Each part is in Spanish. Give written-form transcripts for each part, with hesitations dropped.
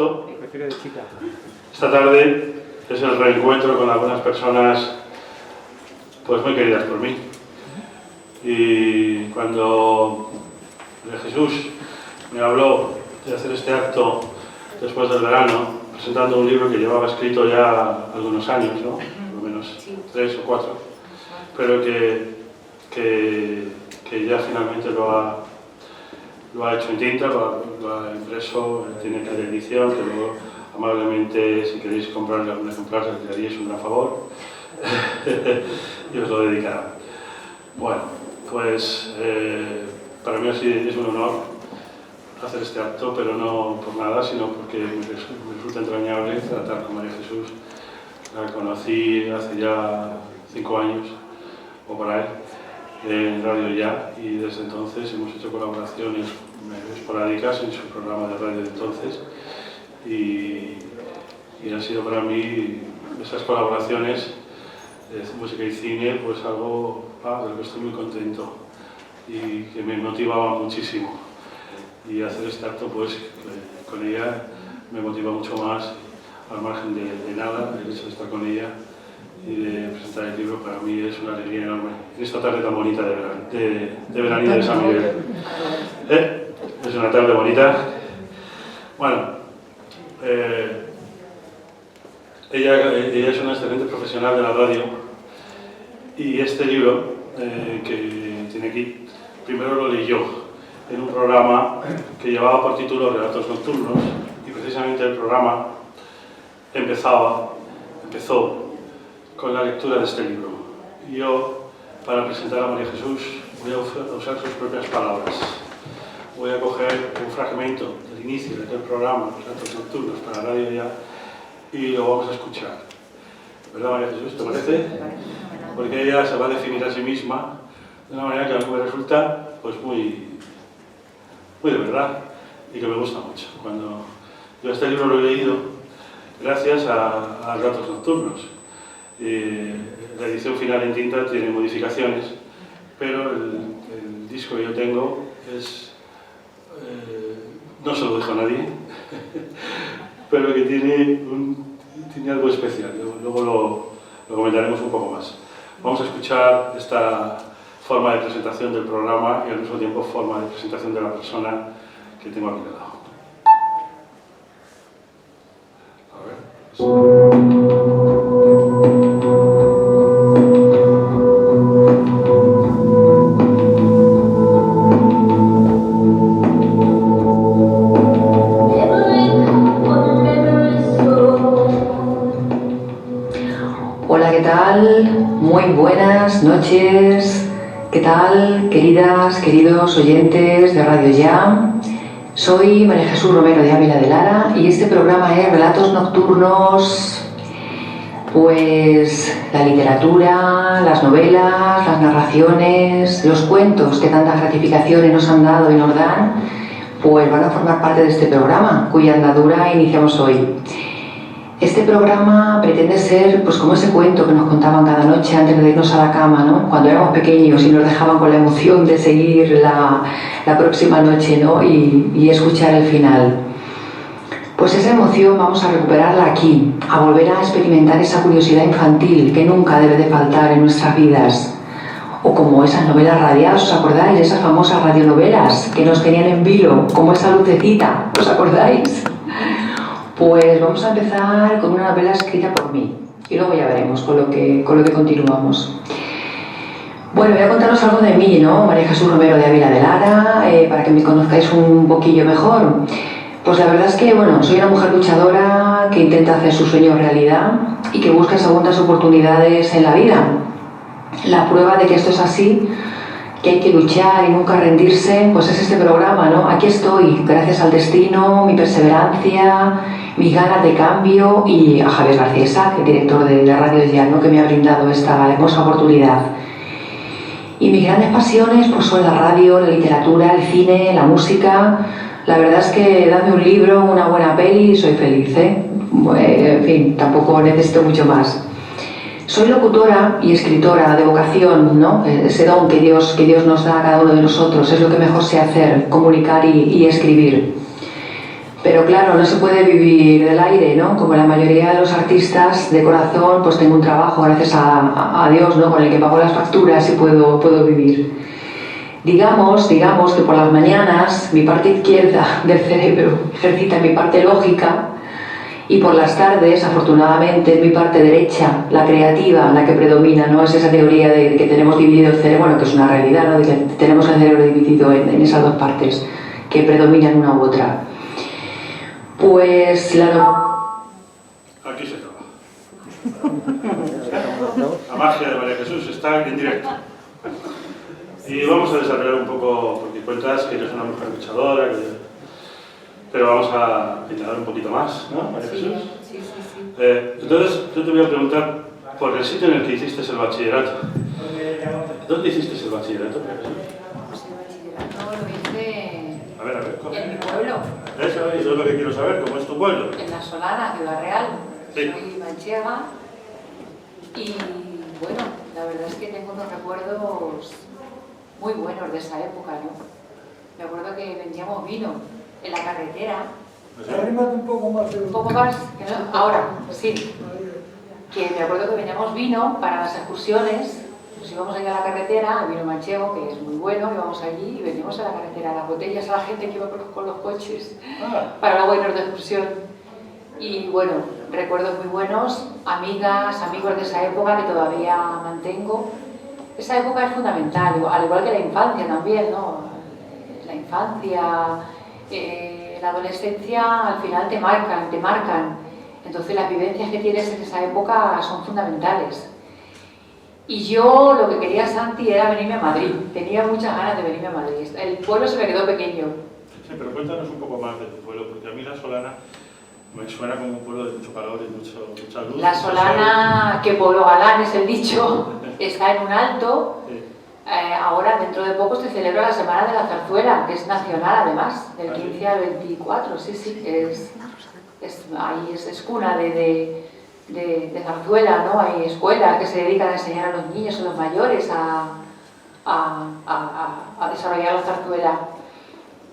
rato. Esta tarde es el reencuentro con algunas personas pues muy queridas por mí. Y cuando Jesús me habló de hacer este acto después del verano, presentando un libro que llevaba escrito ya algunos años, ¿no? Por lo menos 3 o 4, pero que ya finalmente lo ha hecho en tinta, lo ha impreso, tiene que de edición, que luego amablemente, si queréis comprarle algún ejemplar, le haríais un gran favor y os lo dedicará. Bueno, pues para mí así es un honor hacer este acto, pero no por nada, sino porque me resulta entrañable tratar con María Jesús. La conocí hace ya 5 años, o por ahí, en Radio Ya, y desde entonces hemos hecho colaboraciones esporádicas en su programa de radio de entonces, y han sido para mí esas colaboraciones de música y cine, pues algo de lo que estoy muy contento y que me motivaba muchísimo. Y hacer este acto, pues, con ella me motiva mucho más, al margen de nada, el hecho de estar con ella y de presentar el libro para mí es una alegría enorme. En esta tarde tan bonita de veranillo de San Miguel. Es una tarde bonita. Bueno, ella es una excelente profesional de la radio y este libro que tiene aquí, primero lo leyó en un programa que llevaba por título Relatos Nocturnos, y precisamente el programa empezó con la lectura de este libro. Y yo, para presentar a María Jesús, voy a usar sus propias palabras. Voy a coger un fragmento del inicio de aquel programa, Relatos Nocturnos, para Radio Ya, y lo vamos a escuchar. ¿Verdad, María Jesús? ¿Te parece? Porque ella se va a definir a sí misma de una manera que a mí me resulta pues muy de verdad y que me gusta mucho. Cuando yo este libro lo he leído gracias a Relatos Nocturnos. La edición final en tinta tiene modificaciones, pero el disco que yo tengo es no se lo dejo a nadie pero que tiene algo especial. Luego lo comentaremos un poco más. Vamos a escuchar esta forma de presentación del programa y al mismo tiempo forma de presentación de la persona que tengo aquí al lado. Hola, ¿qué tal? Muy buenas noches. ¿Qué tal, queridas, queridos oyentes de Radio Ya? Soy María Jesús Romero de Ávila de Lara y este programa es Relatos Nocturnos, pues la literatura, las novelas, las narraciones, los cuentos que tantas gratificaciones nos han dado y nos dan, pues van a formar parte de este programa, cuya andadura iniciamos hoy. Este programa pretende ser pues como ese cuento que nos contaban cada noche antes de irnos a la cama, ¿no? Cuando éramos pequeños y nos dejaban con la emoción de seguir la próxima noche, ¿no? y escuchar el final. Pues esa emoción vamos a recuperarla aquí, a volver a experimentar esa curiosidad infantil que nunca debe de faltar en nuestras vidas. O como esas novelas radiales, ¿os acordáis? Esas famosas radionovelas que nos tenían en vilo, como esa lucecita, ¿os acordáis? Pues vamos a empezar con una novela escrita por mí y luego ya veremos con lo que continuamos. Bueno, voy a contaros algo de mí, ¿no? María Jesús Romero de Ávila de Lara, para que me conozcáis un poquillo mejor. Pues la verdad es que, bueno, soy una mujer luchadora que intenta hacer sus sueños realidad y que busca segundas oportunidades en la vida. La prueba de que esto es así, que hay que luchar y nunca rendirse, pues es este programa, ¿no? Aquí estoy, gracias al destino, mi perseverancia, mis ganas de cambio y a Javier García Isaac, el director de Radio Ya, ¿no? Que me ha brindado esta hermosa oportunidad. Y mis grandes pasiones pues son la radio, la literatura, el cine, la música. La verdad es que dame un libro, una buena peli y soy feliz, ¿eh? En fin, tampoco necesito mucho más. Soy locutora y escritora de vocación, ¿no? Ese don que Dios nos da a cada uno de nosotros, es lo que mejor sé hacer, comunicar y escribir. Pero claro, no se puede vivir del aire, ¿no? Como la mayoría de los artistas de corazón, pues tengo un trabajo, gracias a Dios, ¿no? Con el que pago las facturas y puedo vivir. Digamos que por las mañanas mi parte izquierda del cerebro ejercita mi parte lógica y por las tardes, afortunadamente, mi parte derecha, la creativa, la que predomina, ¿no? Es esa teoría de que tenemos dividido el cerebro, bueno, que es una realidad, ¿no? De que tenemos el cerebro dividido en esas dos partes que predominan una u otra. Pues Aquí se acaba. La magia de María Jesús está en directo. Y vamos a desarrollar un poco, porque cuentas que eres una mujer luchadora, pero vamos a indagar un poquito más, ¿no, María Jesús? Sí. Entonces, yo te voy a preguntar por el sitio en el que hiciste el bachillerato. ¿Dónde hiciste el bachillerato, María Jesús? Pues el bachillerato lo hice A ver, ¿cómo? en mi pueblo, Eso es lo que quiero saber, ¿cómo es tu pueblo? en La Solana, Ciudad Real. Sí. Soy manchega y bueno, la verdad es que tengo unos recuerdos muy buenos de esa época, ¿no? Me acuerdo que vendíamos vino en la carretera. Arrímate un poco más. Un poco más, que no, ahora, sí. Que me acuerdo que vendíamos vino para las excursiones. Nos íbamos allá a la carretera, el vino manchego, que es muy bueno, íbamos allí y vendíamos a la carretera las botellas a la gente que iba con los coches para luego irnos de excursión. Y bueno, recuerdos muy buenos, amigas, amigos de esa época que todavía mantengo. Esa época es fundamental, al igual que la infancia también, ¿no? La infancia, la adolescencia al final te marcan. Entonces las vivencias que tienes en esa época son fundamentales. Y yo lo que quería, Santi, era venirme a Madrid. Tenía muchas ganas de venirme a Madrid. El pueblo se me quedó pequeño. Sí, pero cuéntanos un poco más de tu pueblo, porque a mí La Solana me suena como un pueblo de mucho calor y mucha luz. La Solana, que pueblo galán es el dicho, está en un alto. Sí. Ahora, dentro de poco, se celebra la Semana de la Zarzuela, que es nacional además, del 15 al 24. Sí, es cuna de zarzuela, ¿no? Hay escuelas que se dedican a enseñar a los niños o los mayores a desarrollar la zarzuela.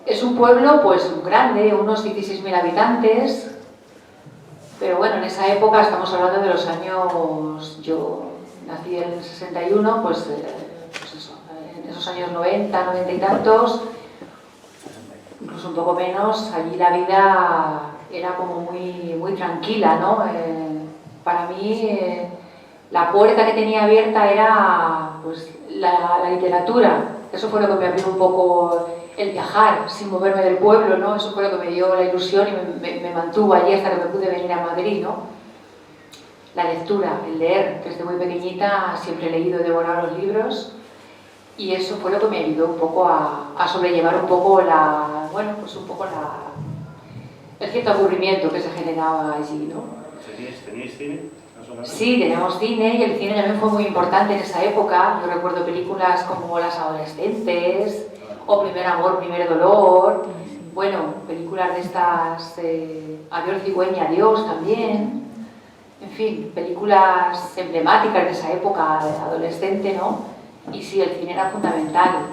Es un pueblo pues grande, unos 16.000 habitantes, pero bueno, en esa época estamos hablando de los años, yo nací en el 61, pues eso, en esos años 90, 90 y tantos, incluso un poco menos, allí la vida era como muy tranquila, ¿no? Para mí la puerta que tenía abierta era pues la literatura. Eso fue lo que me abrió un poco el viajar sin moverme del pueblo, ¿no? Eso fue lo que me dio la ilusión y me mantuvo allí hasta que me pude venir a Madrid, ¿no? La lectura, el leer. Desde muy pequeñita siempre he leído y devorado los libros y eso fue lo que me ayudó un poco a sobrellevar un poco el cierto aburrimiento que se generaba allí, ¿no? ¿Teníais cine? Sí, teníamos cine y el cine también fue muy importante en esa época. Yo recuerdo películas como Las Adolescentes o Primer Amor, Primer Dolor. Bueno, películas de estas, Adiós Cigüeña, Adiós también. En fin, películas emblemáticas de esa época adolescente, ¿no? Y sí, el cine era fundamental.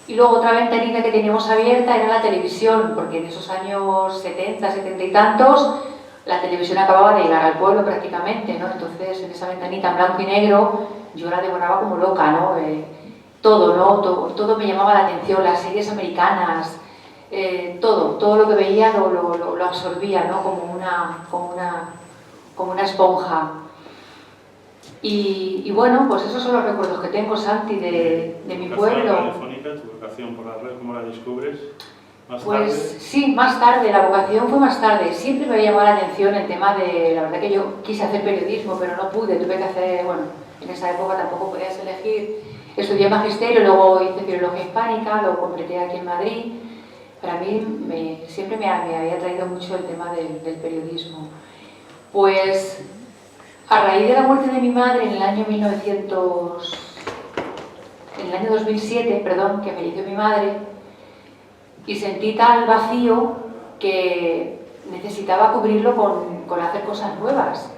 Y luego otra ventanita que teníamos abierta era la televisión, porque en esos años 70, 70 y tantos, la televisión acababa de llegar al pueblo prácticamente, ¿no? Entonces, en esa ventanita en blanco y negro, yo la devoraba como loca, ¿no? Todo, ¿no? Todo me llamaba la atención, las series americanas, todo lo que veía lo absorbía, ¿no? Como una esponja. Y bueno, pues esos son los recuerdos que tengo, Santi, de mi pueblo. Telefónica, tu vocación por la red, ¿cómo la descubres? Pues sí, más tarde, la vocación fue más tarde. Siempre me había llamado la atención el tema de, la verdad que yo quise hacer periodismo, pero no pude, tuve que hacer, bueno, en esa época tampoco podías elegir. Estudié magisterio, luego hice filología hispánica, lo completé aquí en Madrid. Para mí siempre me había traído mucho el tema del periodismo. Pues a raíz de la muerte de mi madre en el año 2007, perdón, que falleció mi madre, y sentí tal vacío que necesitaba cubrirlo con hacer cosas nuevas.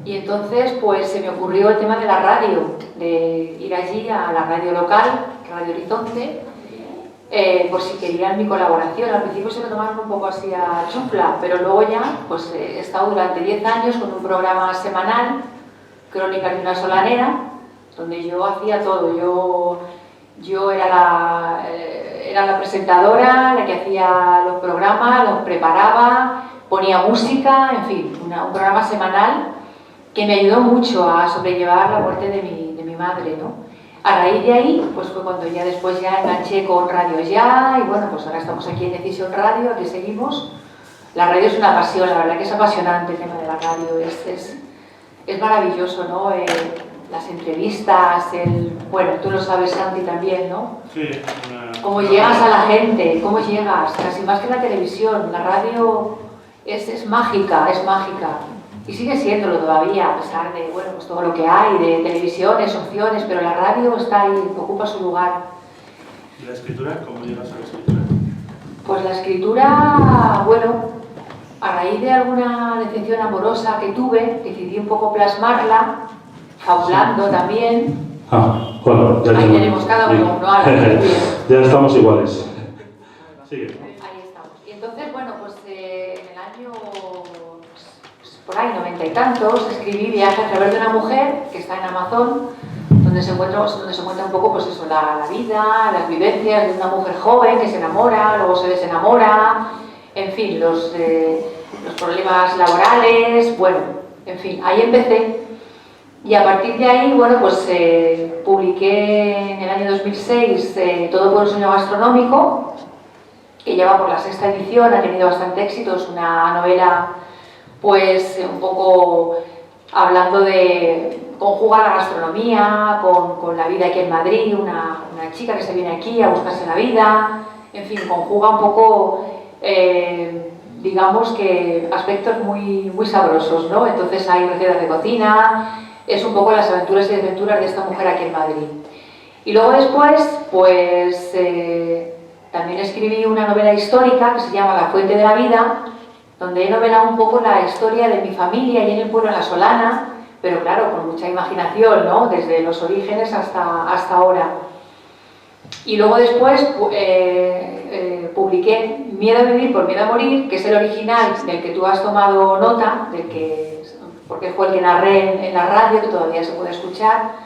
Y entonces pues se me ocurrió el tema de la radio, de ir allí a la radio local, Radio Horizonte, por si querían mi colaboración. Al principio se lo tomaron un poco así a chufla, pero luego ya pues, he estado durante 10 años con un programa semanal, Crónicas de una solanera, donde yo hacía todo. Yo era la presentadora, la que hacía los programas, los preparaba, ponía música, en fin, un programa semanal que me ayudó mucho a sobrellevar la muerte de mi madre, ¿no? A raíz de ahí, pues fue cuando ya después ya enganché con Radio Ya, y bueno, pues ahora estamos aquí en Decisión Radio, aquí seguimos. La radio es una pasión, la verdad que es apasionante el tema de la radio, es maravilloso, ¿no? Las entrevistas, bueno, tú lo sabes, Santi, también, ¿no? Sí. Cómo llegas a la gente, cómo llegas, casi más que la televisión, la radio es mágica, es mágica. Y sigue siéndolo todavía, a pesar de, bueno, pues todo lo que hay, de televisiones, opciones, pero la radio está ahí, ocupa su lugar. ¿Y la escritura? ¿Cómo llegas a la escritura? Pues la escritura, bueno, a raíz de alguna decepción amorosa que tuve, decidí un poco plasmarla, fabulando también. Bueno, ya ahí tenemos cada uno, ¿no? Ya estamos iguales. Sigue. Ahí estamos. Y entonces, bueno, pues en el año, pues, por ahí, 90 y tantos, escribí Viaje a través de una mujer, que está en Amazon, donde se cuenta un poco, pues eso, la vida, las vivencias de una mujer joven que se enamora, luego se desenamora, en fin, los problemas laborales, bueno, en fin, ahí empecé. Y a partir de ahí, bueno, pues publiqué en el año 2006 Todo por un sueño gastronómico, que lleva por la 6ª edición, ha tenido bastante éxito, es una novela, pues un poco hablando de conjugar la gastronomía con la vida aquí en Madrid, una chica que se viene aquí a buscarse la vida, en fin, conjuga un poco, digamos que aspectos muy, muy sabrosos, ¿no? Entonces hay recetas de cocina, es un poco las aventuras y desventuras de esta mujer aquí en Madrid. Y luego después, pues también escribí una novela histórica que se llama La fuente de la vida, donde he novelado un poco la historia de mi familia y en el pueblo, en La Solana, pero claro, con mucha imaginación, ¿no? Desde los orígenes hasta ahora. Y luego después publiqué Miedo a vivir por miedo a morir, que es el original del que tú has tomado nota, porque fue el que narré en la radio, que todavía se puede escuchar,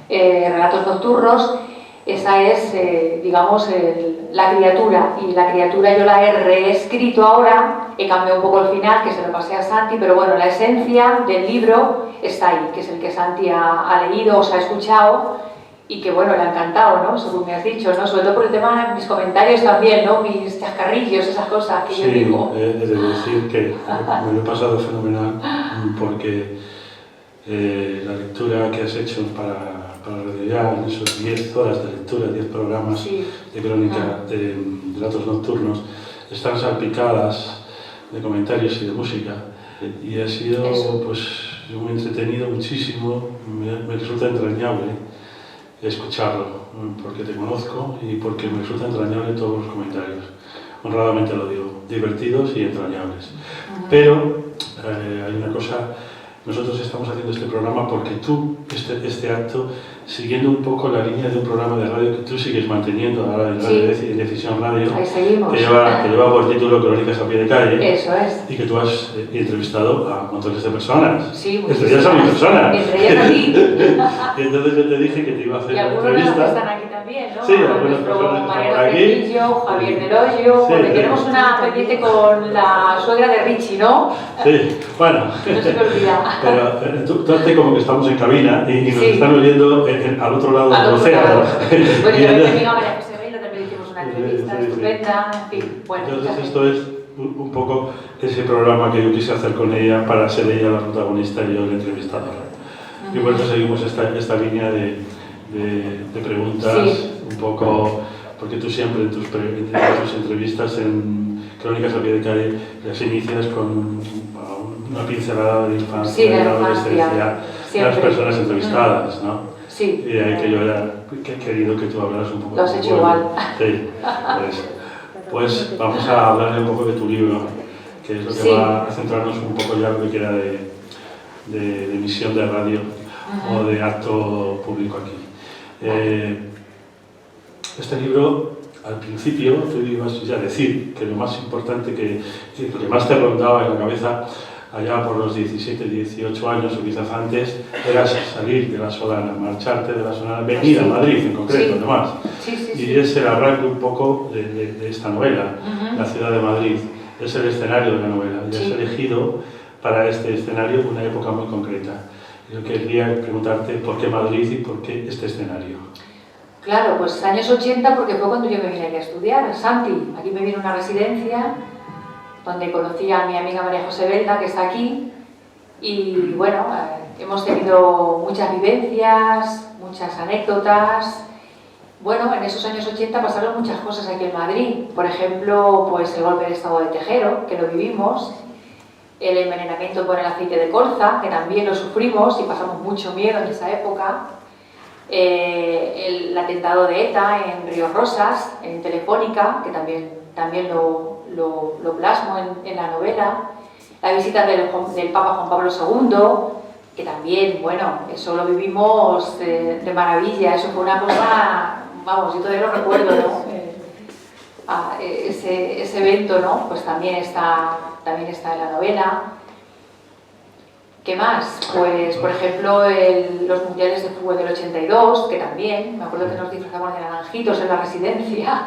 Relatos nocturnos. Esa es, digamos, la criatura, y la criatura yo la he reescrito ahora, he cambiado un poco el final, que se lo pasé a Santi, pero bueno, la esencia del libro está ahí, que es el que Santi ha leído o se ha escuchado, y que bueno, le ha encantado, ¿no? Según me has dicho, ¿no? Sobre todo por el tema de mis comentarios también, ¿no? Mis chascarrillos, esas cosas que yo digo. Sí, he de decir que me lo he pasado fenomenal, porque la lectura que has hecho para Radio Ya, en esos 10 horas de lectura, 10 programas de crónica de relatos nocturnos, están salpicadas de comentarios y de música, y ha sido pues muy entretenido, muchísimo, me resulta entrañable escucharlo, porque te conozco y porque me resulta entrañable todos los comentarios, honradamente lo digo, divertidos y entrañables. Pero hay una cosa, nosotros estamos haciendo este programa porque tú, este acto, siguiendo un poco la línea de un programa de radio que tú sigues manteniendo ahora en Decisión Radio, que lleva por título Crónicas a pie de calle. Eso es. Y que tú has entrevistado a montones de personas. Sí, entre ellas a mi persona. Entre ellas a ti. Y entonces yo te dije que te iba a hacer una entrevista. Y algunos que están aquí también, ¿no? Sí, algunas personas que están por aquí. Pedrillo, Javier del Hoyo, Sí, porque tenemos una pendiente con la suegra de Richie, ¿no? Sí, bueno. No se me olvida. Pero tú hazte como que estamos en cabina y nos están oyendo al otro lado del océano. Bueno, y también mi amiga María José Reina, también hicimos una entrevista estupenda, en fin, bueno. Entonces esto es un poco ese programa que yo quise hacer con ella para ser ella la protagonista y yo el entrevistador. Y por eso seguimos esta línea de preguntas, un poco, porque tú siempre en tus entrevistas en Crónicas a pie de calle las inicias con una pincelada de infancia y de adolescencia de las personas entrevistadas, ¿no? Sí. Y ahí que yo he querido que tú hablaras un poco. Lo has hecho igual. Sí, pues vamos a hablarle un poco de tu libro, que es lo que va a centrarnos un poco ya lo que queda de emisión de radio o de acto público aquí. Este libro al principio tú ibas ya a decir que lo más importante, que lo que más te rondaba en la cabeza allá por los 17, 18 años o quizás antes, era salir de la Solana, marcharte de la Solana, venir a Madrid en concreto, Sí. además. Sí. Y es el arranque un poco de esta novela, la ciudad de Madrid. Es el escenario de la novela y has elegido para este escenario una época muy concreta. Yo quería preguntarte por qué Madrid y por qué este escenario. Claro, pues años 80 porque fue cuando yo me vine aquí a estudiar, en Santi. Aquí me vine a una residencia donde conocí a mi amiga María José Belda, que está aquí. Y bueno, hemos tenido muchas vivencias, muchas anécdotas. Bueno, en esos años 80 pasaron muchas cosas aquí en Madrid. Por ejemplo, pues el golpe de estado de Tejero, que lo vivimos. El envenenamiento por el aceite de colza, que también lo sufrimos y pasamos mucho miedo en esa época. El atentado de ETA en Río Rosas, en Telefónica, que también lo plasmo en la novela. La visita del Papa Juan Pablo II, que también, bueno, eso lo vivimos de maravilla. Eso fue una cosa, vamos, yo todavía lo recuerdo, ¿no? Ese evento, ¿no? Pues también está en la novela. ¿Qué más? Pues, por ejemplo, los mundiales de fútbol del 82, que también, me acuerdo que nos disfrazamos de naranjitos en la residencia.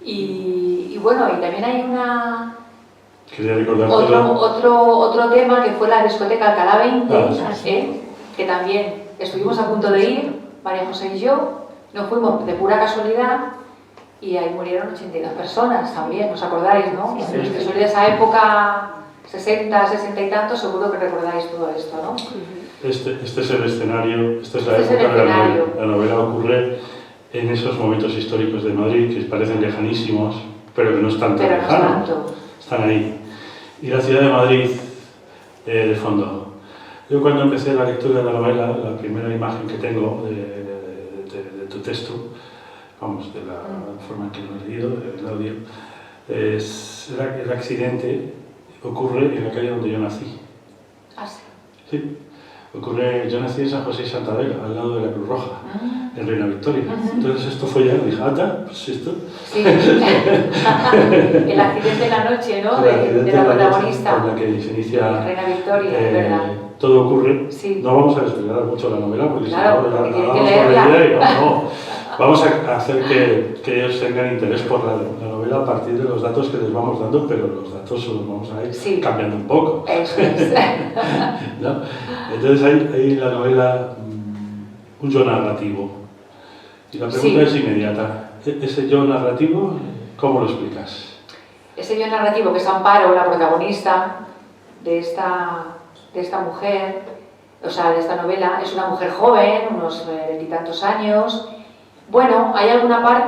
Y bueno, y también hay Quería recordarte otro tema que fue la discoteca Alcalá 20, sí. que también estuvimos a punto de ir, María José y yo, nos fuimos de pura casualidad. Y ahí murieron 82 personas también, ¿os acordáis, no? Sí. Los que sois de esa época, 60, 60 y tantos, seguro que recordáis todo esto, ¿no? Este es el escenario, esta es la época de la novela. La novela ocurre en esos momentos históricos de Madrid que parecen lejanísimos, pero que no están tan lejanos. Están ahí. Y la ciudad de Madrid, de fondo. Yo cuando empecé la lectura de la novela, la primera imagen que tengo de tu texto, vamos, de la forma en que lo he leído, el audio, es el accidente ocurre en la calle donde yo nací. ¿Ah, sí? Sí, yo nací en San José y Santa Vega, al lado de la Cruz Roja, en Reina Victoria. Entonces esto fue ya, dije, pues esto. Sí, el accidente de la noche, ¿no? De la protagonista. Con la que se inicia Reina Victoria, ¿verdad? Todo ocurre. Sí. No vamos a desvelar mucho la novela, porque claro, si no, porque ya tienen vamos que por la leerla. idea y no. Vamos a hacer que ellos tengan interés por la novela a partir de los datos que les vamos dando, pero los datos los vamos a ir cambiando un poco. Eso es. ¿No? Entonces hay en la novela un yo narrativo. Y la pregunta es inmediata. ¿Ese yo narrativo, cómo lo explicas? Ese yo narrativo que es Amparo, la protagonista de esta mujer, o sea, de esta novela, es una mujer joven, unos 20 y tantos años. Bueno, hay alguna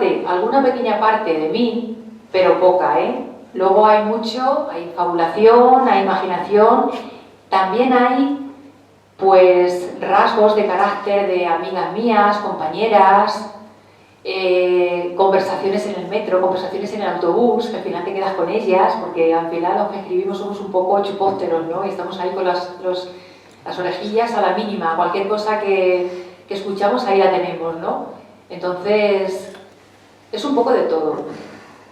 pequeña parte de mí, pero poca, ¿eh? Luego hay fabulación, hay imaginación, también hay, pues, rasgos de carácter de amigas mías, compañeras, conversaciones en el metro, conversaciones en el autobús, que al final te quedas con ellas, porque al final los que escribimos somos un poco chupósteros, ¿no? Y estamos ahí con las orejillas a la mínima, cualquier cosa que escuchamos ahí la tenemos, ¿no? Entonces, es un poco de todo.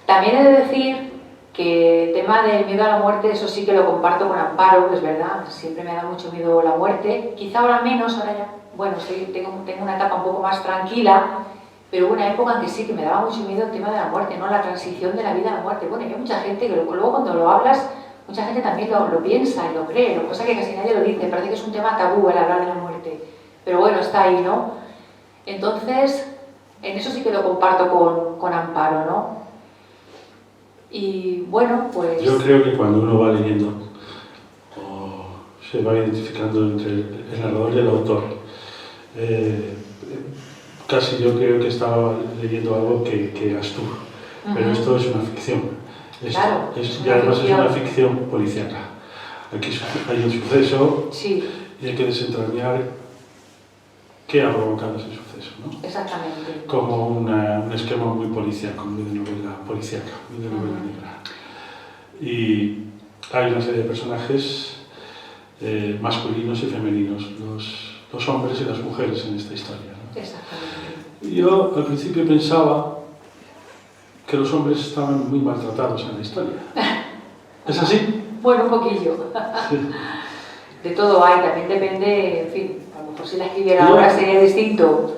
También he de decir que el tema del miedo a la muerte, eso sí que lo comparto con Amparo, es verdad, siempre me ha dado mucho miedo la muerte, quizá ahora menos, ahora ya, bueno, tengo una etapa un poco más tranquila, pero hubo una época en que sí que me daba mucho miedo el tema de la muerte, ¿no? La transición de la vida a la muerte. Bueno, hay mucha gente que luego cuando lo hablas, mucha gente también lo piensa y lo cree, lo que pasa es que casi nadie lo dice, parece que es un tema tabú el hablar de la muerte, pero bueno, está ahí, ¿no? Entonces, en eso sí que lo comparto con Amparo, ¿no? Y bueno, pues... Yo creo que cuando uno va leyendo, o se va identificando entre el narrador y el autor, casi yo creo que estaba leyendo algo que eras tú, pero esto es una ficción. Claro, Y además es una ficción policíaca. Aquí hay un suceso y hay que desentrañar qué ha provocado ese suceso, ¿no? Exactamente. Como un esquema muy policíaco, muy de novela policíaca, muy de novela negra. Y hay una serie de personajes masculinos y femeninos, los hombres y las mujeres en esta historia, ¿no? Exactamente. Y yo al principio pensaba que los hombres estaban muy maltratados en la historia. ¿Es así? Bueno, un poquillo. Sí. De todo hay, también depende, en fin, a lo mejor si la escribiera No. ahora sería distinto.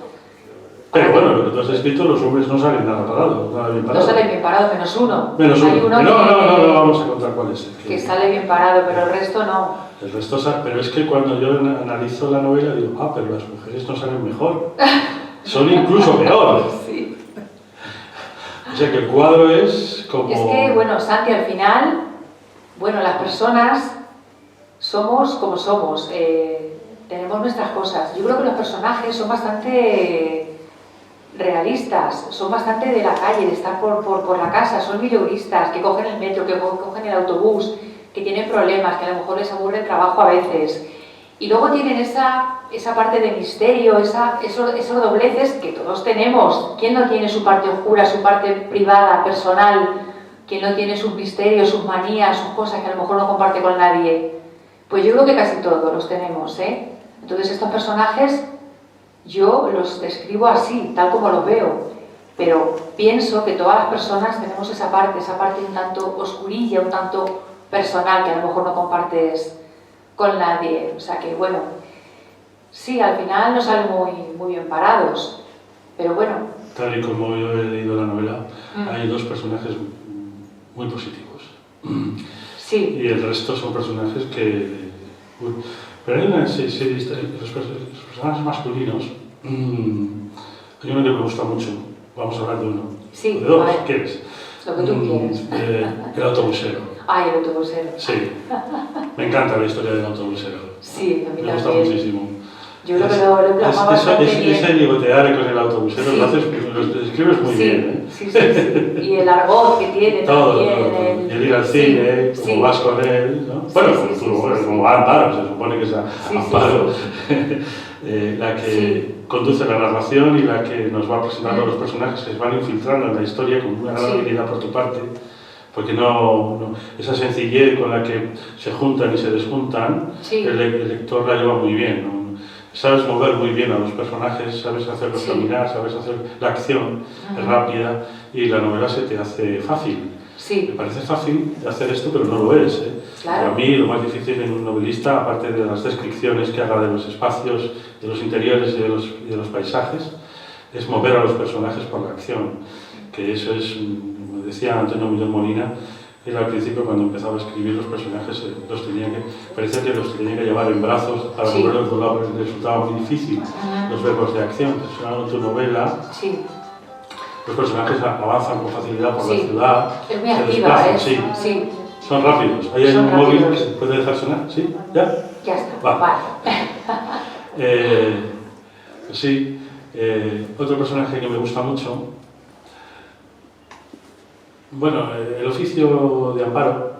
Pero Ahora bueno, lo que tú has escrito, los hombres no salen nada parados, nada bien no parados. sale bien parado, menos uno. Menos uno. Hay uno No vamos a contar cuál es. que sale bien parado, pero el resto no. El resto, pero es que cuando yo analizo la novela digo, pero las mujeres no salen mejor. Son incluso peor. Sí. O sea que el cuadro es como... Es que, bueno, Santi, al final, bueno, las personas somos como somos, tenemos nuestras cosas. Yo creo que los personajes son bastante realistas, son bastante de la calle, de estar por la casa, son mileuristas, que cogen el metro, que cogen el autobús, que tienen problemas, que a lo mejor les aburre el trabajo a veces. Y luego tienen esa parte de misterio, esos dobleces que todos tenemos. ¿Quién no tiene su parte oscura, su parte privada, personal? ¿Quién no tiene sus misterios, sus manías, sus cosas que a lo mejor no comparte con nadie? Pues yo creo que casi todos los tenemos, ¿eh? Entonces estos personajes yo los describo así, tal como los veo. Pero pienso que todas las personas tenemos esa parte un tanto oscurilla, un tanto personal, que a lo mejor no compartes con nadie. O sea que, bueno, sí, al final no salen muy bien parados, pero bueno. Tal y como yo he leído la novela, hay dos personajes muy positivos. Sí. Y el resto son personajes que... Pero hay una serie de los personajes masculinos. Hay uno que me gusta mucho. Vamos a hablar de uno. Sí, de dos, a ver. ¿quieres? Lo que tú quieres. El autobusero. Ay, el autobusero. Sí. Me encanta la historia del autobusero. Sí, a mí Me gusta también. muchísimo. Yo creo que lo he plasmado bastante bien. Ese ligotear con el autobusero Sí. lo describes muy Sí, bien, ¿eh? sí. Y el argot que tiene Todo, también. y el ir al cine, sí, como sí. vas con él, ¿no? Bueno, Sí, como va Amparo, se supone que es Sí, Amparo, sí. la que Sí. conduce la narración y la que nos va presentando a los personajes que se van infiltrando en la historia con una gran Sí. habilidad por tu parte, porque esa sencillez con la que se juntan y se desjuntan, Sí. el lector la lleva muy bien, ¿no? Sabes mover muy bien a los personajes, sabes hacerlos Sí. caminar, sabes hacer la acción, es rápida y la novela se te hace fácil. Sí. Me parece fácil hacer esto, pero no lo es, ¿eh? Claro. Para mí lo más difícil en un novelista, aparte de las descripciones que haga de los espacios, de los interiores y de los paisajes, es mover a los personajes por la acción. Que eso es, como decía Antonio Millán Molina, él al principio cuando empezaba a escribir los personajes parecía que los tenía que llevar en brazos para Sí. moverlos de un lado, porque resultaba muy difícil los verbos de acción. Entonces, en tu novela, Sí. los personajes avanzan con facilidad por Sí. la ciudad, Es muy se activa, desplazan, ¿eh? sí. Sí. Son rápidos. Ahí hay Son un móvil que rápidos. se puede dejar sonar, ¿sí? ¿Ya? Ya está. Vale. Vale. Sí, otro personaje que me gusta mucho. Bueno, el oficio de Amparo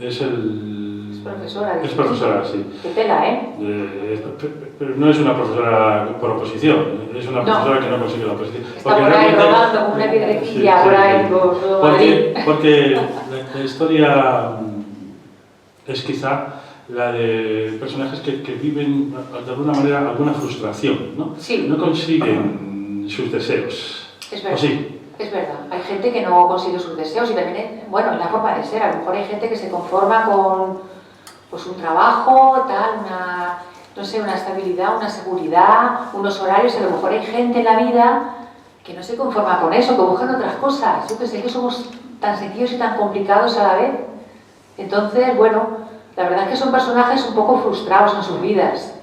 es el... Es profesora. Es profesora, sí. Qué tela, ¿eh? Pero no es una profesora por oposición, es una No. profesora que no consigue la oposición. Está por ahí realmente- rodando como una piedrecilla Sí, por sí, ahí sí. por todo Madrid. Porque la historia es quizá la de personajes que viven de alguna manera alguna frustración, ¿no? Sí. No consiguen sus deseos. Es ¿O verdad. sí? Es verdad, hay gente que no consigue sus deseos y también, bueno, es la forma de ser. A lo mejor hay gente que se conforma con pues, un trabajo, tal, no sé, una estabilidad, una seguridad, unos horarios. A lo mejor hay gente en la vida que no se conforma con eso, que buscan otras cosas. Yo que sé que somos tan sencillos y tan complicados a la vez. Entonces, bueno, la verdad es que son personajes un poco frustrados en sus vidas.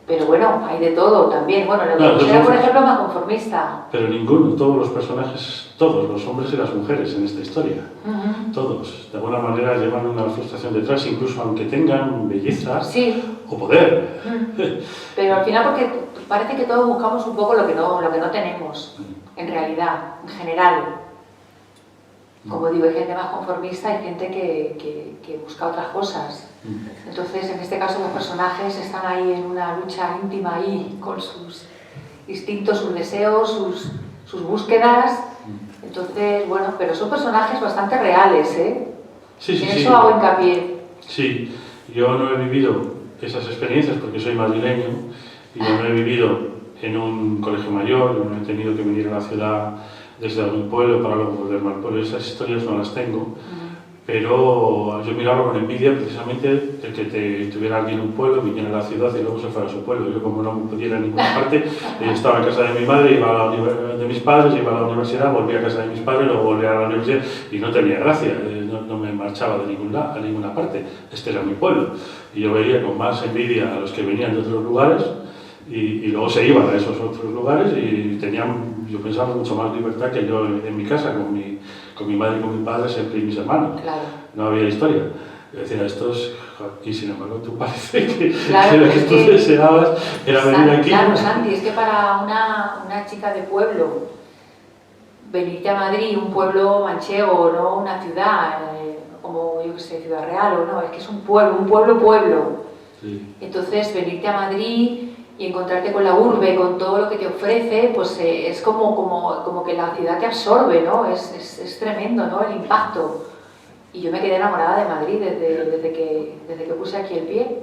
Pero bueno, hay de todo también. Bueno, el Claro, autobusero, por entonces- ejemplo, es más conformista. Pero ninguno, todos los personajes, todos los hombres y las mujeres en esta historia, Ujú. todos, de alguna manera llevan una frustración detrás, incluso aunque tengan belleza Sí, o poder. pero al final porque parece que todos buscamos un poco lo que no tenemos, en realidad, en general. Como digo, hay gente más conformista, hay gente que busca otras cosas. Entonces, en este caso, los personajes están ahí en una lucha íntima ahí, con sus instintos, sus deseos, sus búsquedas. Entonces, bueno, pero son personajes bastante reales, ¿eh? Sí, sí, En sí. eso hago hincapié. Sí, yo no he vivido esas experiencias porque soy madrileño y yo no he vivido en un colegio mayor, yo no he tenido que venir a la ciudad desde mi pueblo para luego volverme al pueblo. Esas historias no las tengo, pero yo miraba con envidia precisamente el que tuviera alguien en un pueblo, viniera a la ciudad y luego se fuera a su pueblo. Yo, como no pudiera ir a ninguna parte, yo estaba en casa de mi madre, iba a la de mis padres, iba a la universidad, volvía a casa de mis padres, luego volvía a la universidad y no tenía gracia, no me marchaba de a ninguna parte. Este era mi pueblo. Y yo veía con más envidia a los que venían de otros lugares y luego se iban a esos otros lugares y tenían, yo pensaba, mucho más libertad que yo en mi casa, con mi madre y con mi padre, siempre y mis hermanos. Claro. No había historia. Yo decía, estos, y sin embargo, tú parece que, Claro, que lo que tú deseabas era venir aquí. Claro, Santi, es que para una chica de pueblo, venirte a Madrid, un pueblo manchego, no una ciudad, como yo que sé, Ciudad Real o no, es que es un pueblo. Sí. Entonces, venirte a Madrid y encontrarte con la urbe, con todo lo que te ofrece, pues es como que la ciudad te absorbe, ¿no? Es tremendo, ¿no? El impacto. Y yo me quedé enamorada de Madrid desde que puse aquí el pie.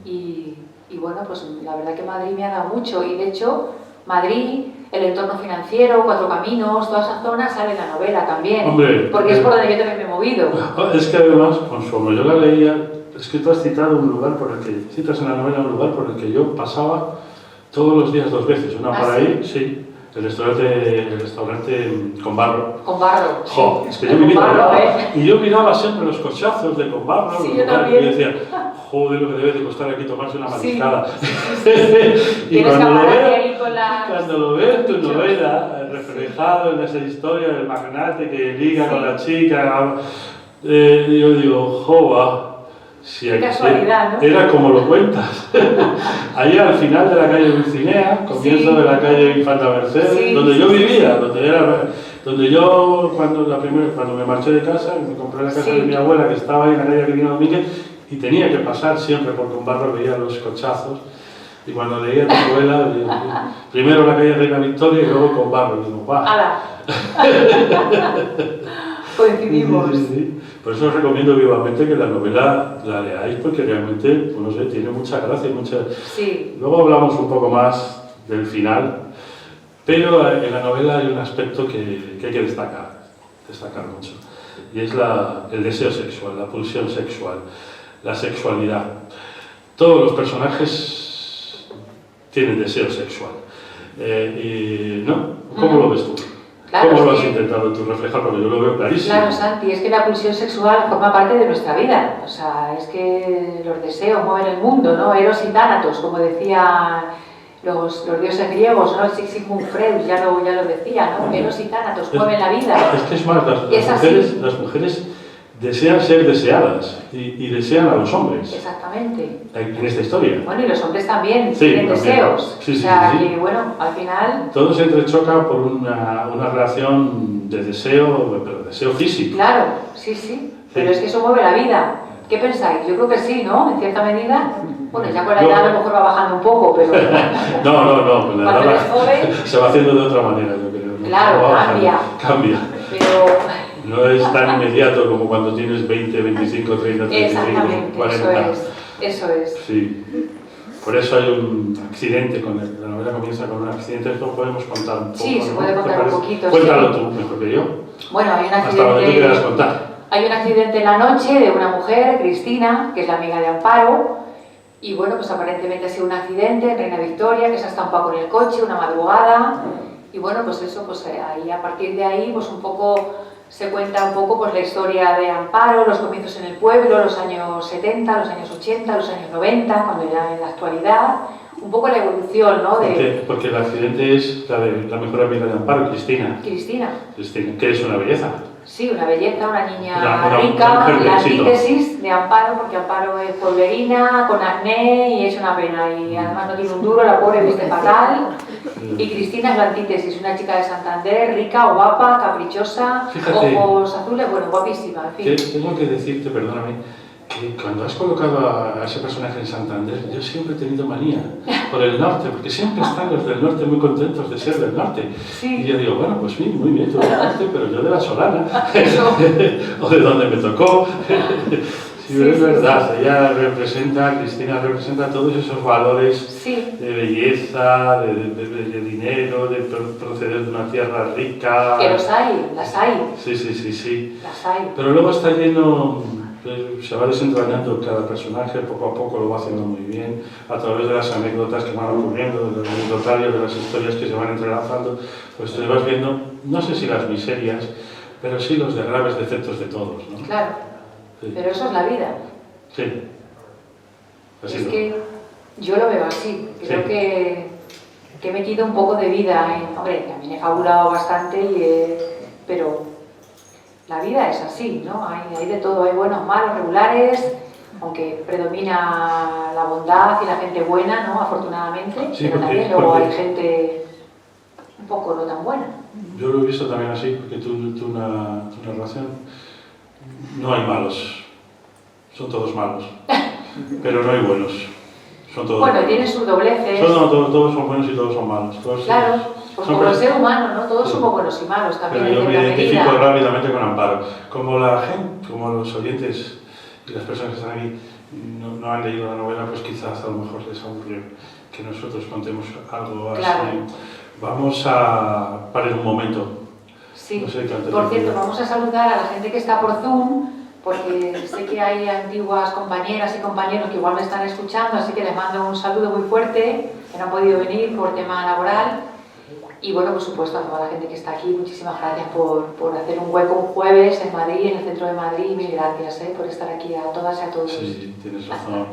Y bueno, pues la verdad que Madrid me ha dado mucho. Y de hecho, Madrid, el entorno financiero, Cuatro Caminos, toda esa zona sale en la novela también. Hombre, porque es por donde yo también me he movido. Es que además, conforme yo la leía, es que tú has citado un lugar por el que, citas en la novela un lugar por el que yo pasaba todos los días 2 veces. Una para ¿sí? ahí, sí. El restaurante Combarro. Combarro. Jo, Sí. es que yo vivía Combarro, y yo miraba siempre los cochazos de Combarro, Sí, los yo lugares, también. y decía, joder, lo que debe de costar aquí tomarse una Sí. mariscada. Y Tienes cuando lo camarote veo, ahí con las- cuando lo veo en tu novela, reflejado en esa historia del magnate que liga con la chica, yo digo, jova. Si Qué casualidad, ¿no? era como lo cuentas. Allí al final de la calle Dulcinea, comienzo Sí. de la calle Infanta Mercedes, Sí, donde sí, yo sí, vivía, sí. donde yo cuando me marché de casa, me compré la casa Sí. de mi abuela que estaba ahí en la calle Quirino Domínguez y tenía que pasar siempre por Combarro, veía los cochazos. Y cuando leía a mi abuela, primero la calle Reina Victoria y luego Combarro. Y digo, ¡guau! ¡Hala! Coincidimos. Sí, sí, sí. Por eso os recomiendo vivamente que la novela la leáis, porque realmente, pues no sé, tiene mucha gracia y mucha... Sí. Luego hablamos un poco más del final, pero en la novela hay un aspecto que hay que destacar mucho, y es el deseo sexual, la pulsión sexual, la sexualidad. Todos los personajes tienen deseo sexual. ¿No? ¿Cómo lo ves tú? Claro, ¿Cómo lo has sí. intentado tú reflejar? Porque yo lo veo clarísimo. Claro, Santi, es que la pulsión sexual forma parte de nuestra vida. O sea, es que los deseos mueven el mundo, ¿no? Eros y Tánatos, como decían los dioses griegos, ¿no? Sigmund Freud ya lo decía, ¿no? Eros y Tánatos mueven la vida. Es que es más, Es así. las mujeres desean ser deseadas y desean a los hombres Exactamente. en esta historia. Bueno, y los hombres también Sí, tienen también. deseos. Sí, sí, o sea, sí, sí. que bueno, al final... Todo se entrechoca por una relación de deseo, pero deseo físico. Claro, sí. Pero es que eso mueve la vida. ¿Qué pensáis? Yo creo que sí, ¿no? En cierta medida. Bueno, ya con la edad a lo mejor va bajando un poco, pero... No, con la Cuando edad eres joven... se va haciendo de otra manera, yo creo. ¿no? Claro, Va bajando. cambia. Cambia. Pero... No es tan inmediato como cuando tienes 20, 25, 30, 35, Exactamente, 40. eso es. Sí. Por eso hay un accidente, la novela comienza con un accidente, esto lo podemos contar un poco. Sí, se ¿no? puede ¿Te contar un parece? poquito, Cuéntalo sí. tú, mejor que yo. Bueno, hay un Hasta donde tú quieras accidente... contar. Hay un accidente en la noche de una mujer, Cristina, que es la amiga de Amparo, y bueno, pues aparentemente ha sido un accidente en Reina Victoria, que se ha estampado con el coche una madrugada, y bueno, pues eso, pues ahí a partir de ahí, pues un poco... Se cuenta un poco pues, la historia de Amparo, los comienzos en el pueblo, los años 70, los años 80, los años 90, cuando ya en la actualidad, un poco la evolución, ¿no? Porque el accidente es la mejor amiga de Amparo, Cristina. Cristina. Cristina, que es una belleza. Sí, una belleza, una niña Una rica, mujer de la éxito. antítesis de Amparo, porque Amparo es pueblerina, con acné y es una pena, y además no tiene un duro, la pobre viste fatal. Y Cristina es la antítesis, una chica de Santander, rica, guapa, caprichosa, Fíjate. ojos azules, bueno, guapísima, en fin. Tengo que decirte, perdóname, que cuando has colocado a ese personaje en Santander, yo siempre he tenido manía por el norte, porque siempre están los del norte muy contentos de ser del norte. Sí. Y yo digo, bueno, pues sí, muy bien, tú del norte, pero yo de la Solana, Eso. o de donde me tocó. Sí, pero es verdad, ella representa, Cristina representa todos esos valores Sí, de belleza, de dinero, de proceder de una tierra rica. que los hay, las hay, Sí. las hay. Pero luego está lleno, se va desentrañando cada personaje, poco a poco lo va haciendo muy bien, a través de las anécdotas que van ocurriendo, de los anecdotarios, de las historias que se van entrelazando, pues te vas viendo, no sé si las miserias, pero sí los de graves defectos de todos, ¿no? Claro, Sí. pero eso es la vida. Sí. Así Es lo- que yo lo veo así. Creo Sí. que he metido un poco de vida en... Hombre, también he fabulado bastante, pero la vida es así, ¿no? Hay de todo, hay buenos, malos, regulares, aunque predomina la bondad y la gente buena, ¿no? Afortunadamente, Sí, pero porque- también luego porque- hay gente un poco no tan buena. Yo lo he visto también así, porque tu narración, no hay malos, son todos malos, pero no hay buenos, son todos Bueno, buenos. tiene sus dobleces. Todos son buenos y todos son malos. Todos Claro, pues son como el cosas- ser humano, ¿no? Todos Sí. somos buenos y malos también Pero en yo me cierta identifico medida. rápidamente con Amparo. Como la gente, como los oyentes y las personas que están aquí no han leído la novela, pues quizás a lo mejor les aburre que nosotros contemos algo así. Claro. Vamos a parar un momento. Sí, No sé qué antes por decía. cierto, vamos a saludar a la gente que está por Zoom, porque sé que hay antiguas compañeras y compañeros que igual me están escuchando, así que les mando un saludo muy fuerte, que no han podido venir por tema laboral. Y bueno, por supuesto, a toda la gente que está aquí, muchísimas gracias por hacer un hueco un jueves en Madrid, en el centro de Madrid, y mil gracias por estar aquí a todas y a todos. Sí, tienes razón.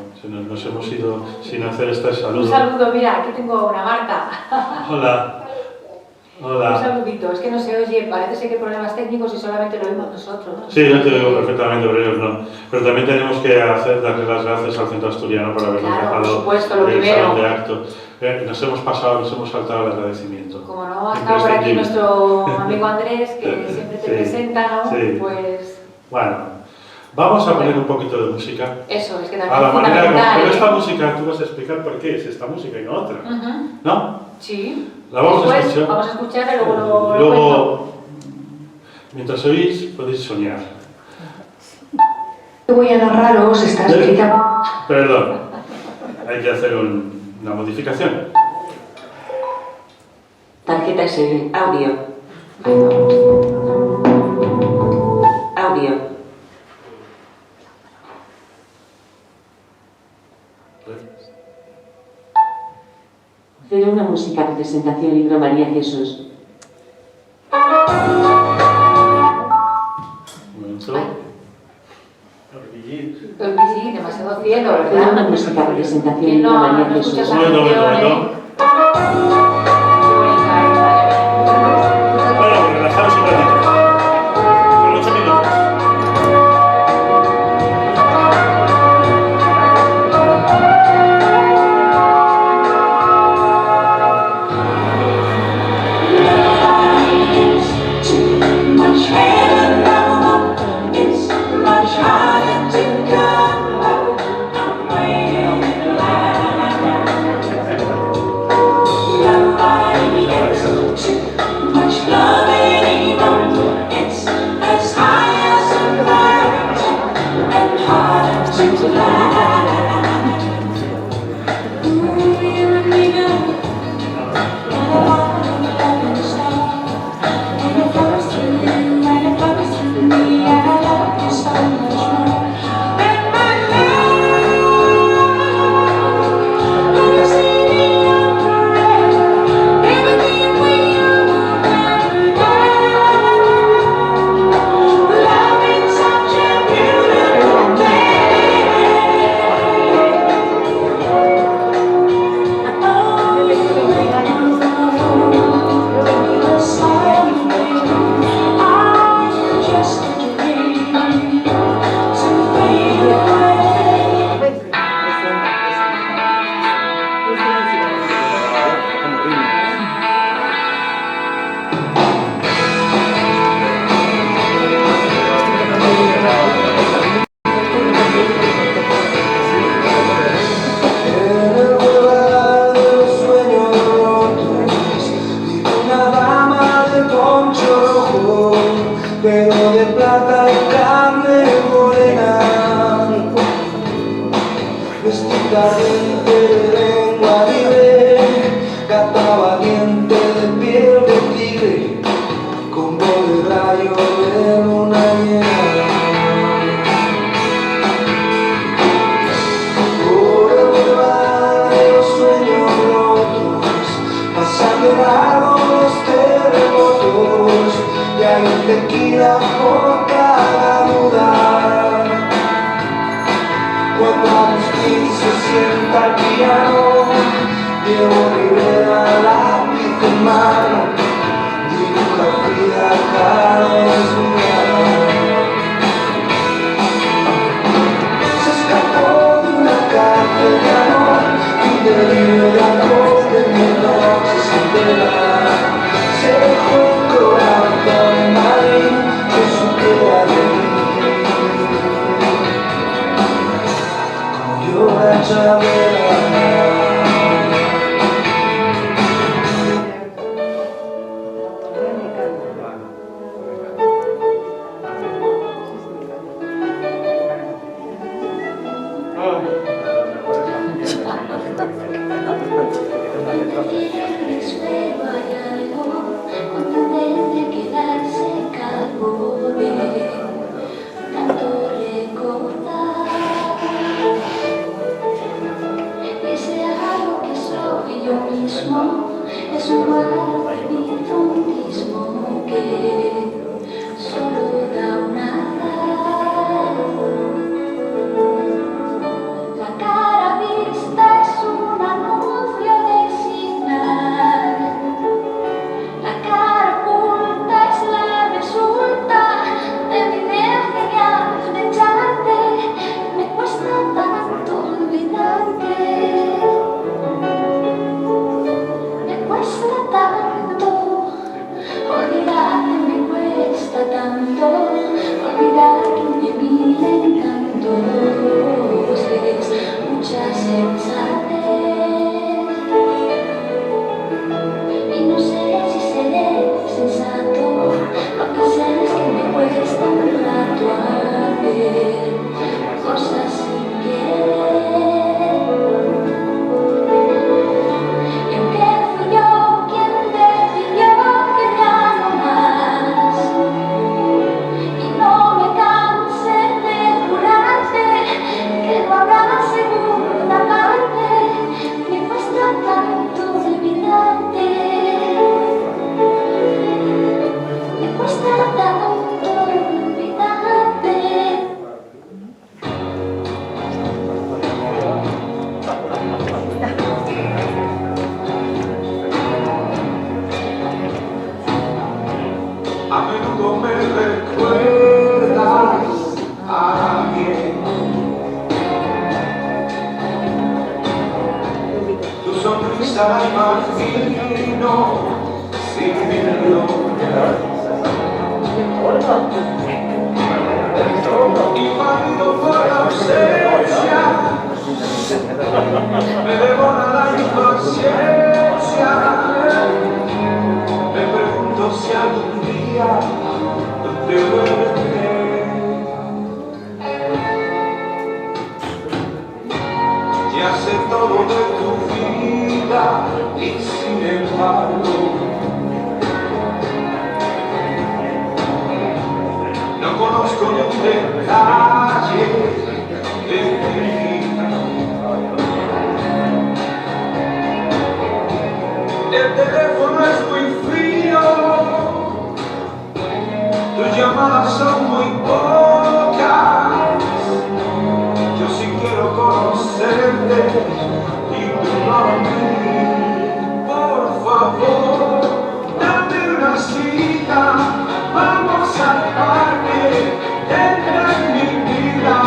Nos hemos ido sin hacer este saludo. Un saludo, mira, aquí tengo a una Marta. Hola. Un Hola. saludito, es que no se oye, parece ser que hay problemas técnicos y solamente lo oímos nosotros, ¿no? Sí, yo te oigo perfectamente, pero ellos no. Pero también tenemos que darle las gracias al Centro Asturiano por habernos Claro, por dejado supuesto, lo el primero. salón de acto. Nos hemos saltado el agradecimiento. Como no ha estado por aquí Imprescindible. nuestro amigo Andrés, que siempre te Sí, presenta, ¿no? sí. Pues Bueno, vamos a poner un poquito de música. eso, es que A también la es manera fundamental. pero ¿eh? esta música, tú vas a explicar por qué es esta música y no otra. Ujú, ¿No? sí. La vamos a Después escuchar. vamos a escucharla y luego lo cuento. Luego, mientras oís, podéis soñar. Voy a narraros, está escrita... Perdón, hay que hacer una modificación. Tarjeta SD, audio. Audio. Cero una música presentación libro María Jesús. Un momento. Ay. Abrir. Sí, demasiado cielo, Cero una ¿verdad? música presentación ¿Quién libro no, María no escucha Jesús. esa Un momento, canción, un momento. Qué bonita, ¿eh? Bueno, pues relajaros un ratito. Son 8 minutos. estridente de lengua libre, gata valiente de piel de tigre, con voz de rayo de luna llena. Por el bulevar de los sueños rotos, pasando largo los terremotos, y hay un tequila por cada lugar. Cuando Agustín se sienta al piano, Diego Rivera lápiz en mano, dibuja Frida Kahlo desnuda. Se escapó de una cárcel de amor, un delirio de amor de mil noches sin vela. Se dejó el corazón en Madrid, que supiera de mí. Llora Chabela. Es un lugar de mismo que solo da una la cara vista es un anuncio de señal, la cara oculta es la resulta de mi idea genial de echarte, me cuesta tanto olvidarte. Cuesta tanto olvidarte, me cuesta tanto olvidar que me miren tanto, es mucha sensatez y no sé si seré sensato, lo que sé es que me cuesta un rato a ver cosas sin querer. A menudo me recuerdas a alguien. Tu sonrisa la imagino sin verlo. Invadido por la ausencia, me devora la impaciencia. Me pregunto si algún día te veré. Ya sé todo de tu vida y sin embargo no conozco ni un detalle de ti. El teléfono es muy frío, tus llamadas son muy pocas. Yo sí quiero conocerte y tú no a mí. Por favor, dame una cita, vamos al parque, entra en mi vida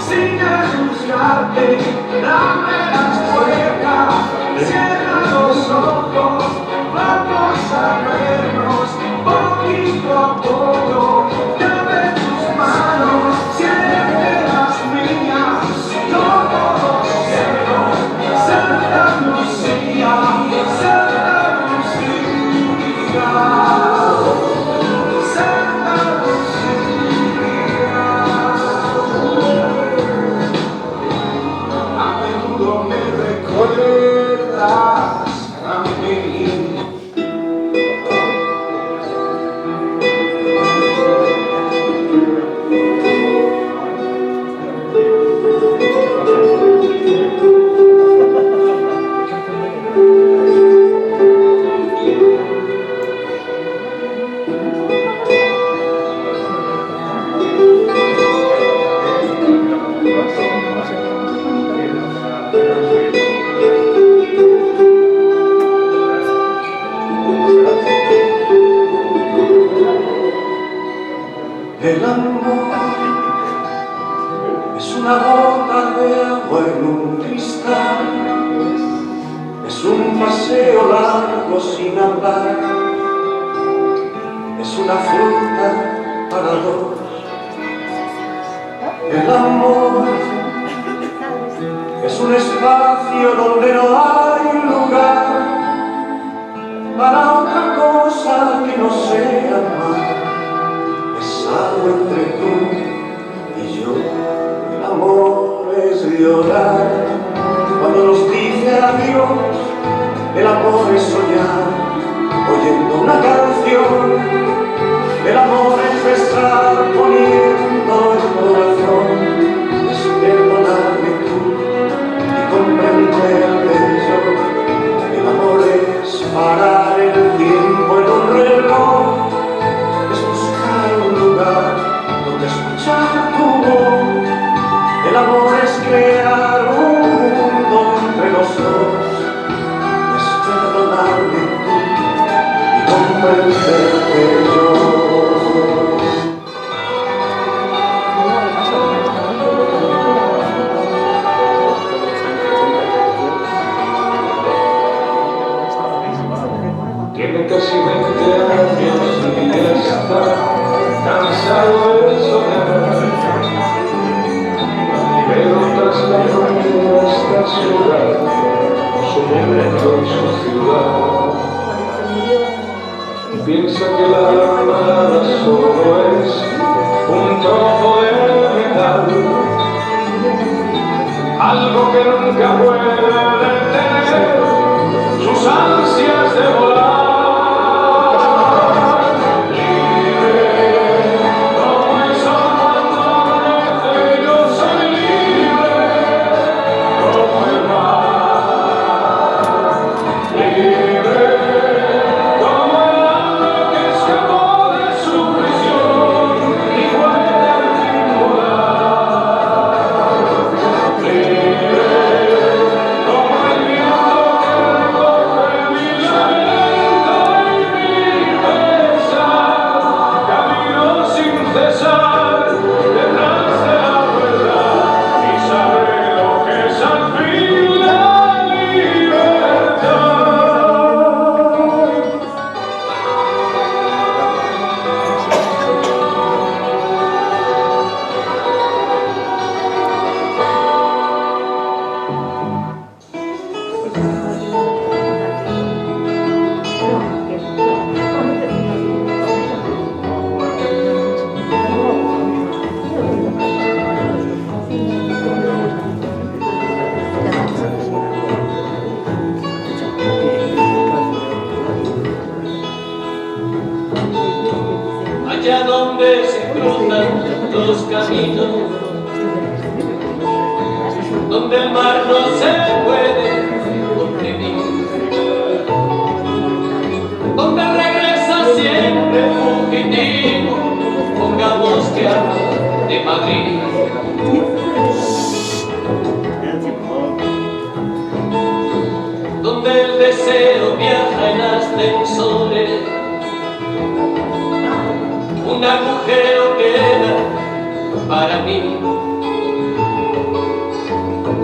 sin anunciarte. Dame las puertas, cierra los ojos, vamos a vernos poquito a poco. Dame tus manos, siente las mías, todo lo quiero. Santa Lucía, Santa Lucía, Santa Lucía. El amor es una gota de agua en un cristal, es un paseo largo sin hablar, es una fruta para dos. El amor es un espacio donde no hay lugar para otra cosa que no sea amar. Es algo entre tú y yo. El amor es llorar cuando nos dice adiós. El amor es soñar oyendo una canción. El amor es besar poniendo el corazón. Es perdonarme tú y comprenderte yo. El amor es parar el tiempo en un reloj. Es buscar un lugar donde escuchar tu voz. El amor es crear un mundo entre los dos. Es perdonarme tú y comprenderte yo. Tiene casi 20 años y ya está cansado de soñar, pero tras la frontera está ciudad, su mundo y su ciudad. Piensa que la nada solo es un trozo de metal, algo que nunca puede detener sus ansias de volar. Allá donde se cruzan los caminos, donde el mar no se puede comprimir, donde regresa siempre fugitivo, pongamos que hablo de Madrid. Donde el deseo viaja en ascensores, un agujero queda para mí,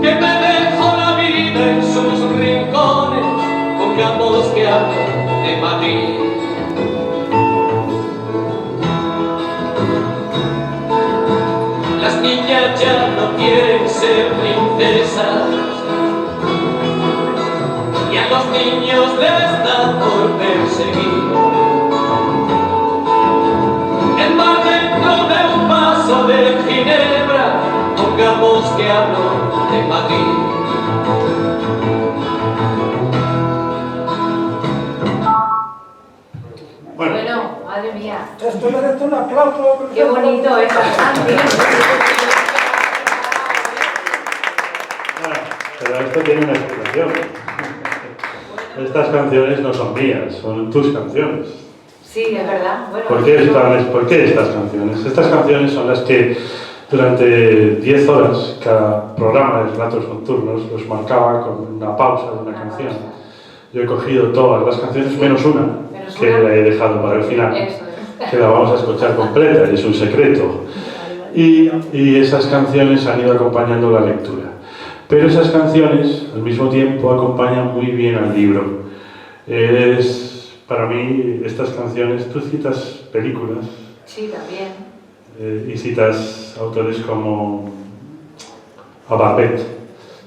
que me dejó la vida en sus rincones, pongamos que hablo de Madrid. Las niñas ya no quieren ser princesas y a los niños les da por perseguir. El mar dentro de un vaso de ginebra, pongamos que hablo de Madrid. Bueno, madre mía. Esto merece un aplauso. Qué bonito es, bastante. Pero esto tiene una explicación. Estas canciones no son mías, son tus canciones. Sí, es verdad. Bueno, ¿Por qué estas canciones? Estas canciones son las que durante 10 horas, cada programa de relatos nocturnos los marcaba con una pausa de una canción. Yo he cogido todas las canciones, menos una, que la he dejado para el final, que la vamos a escuchar completa, es un secreto. Y esas canciones han ido acompañando la lectura. Pero esas canciones, al mismo tiempo, acompañan muy bien al libro. Para mí, estas canciones, tú citas películas. Sí, también. Y citas autores como a Barbet,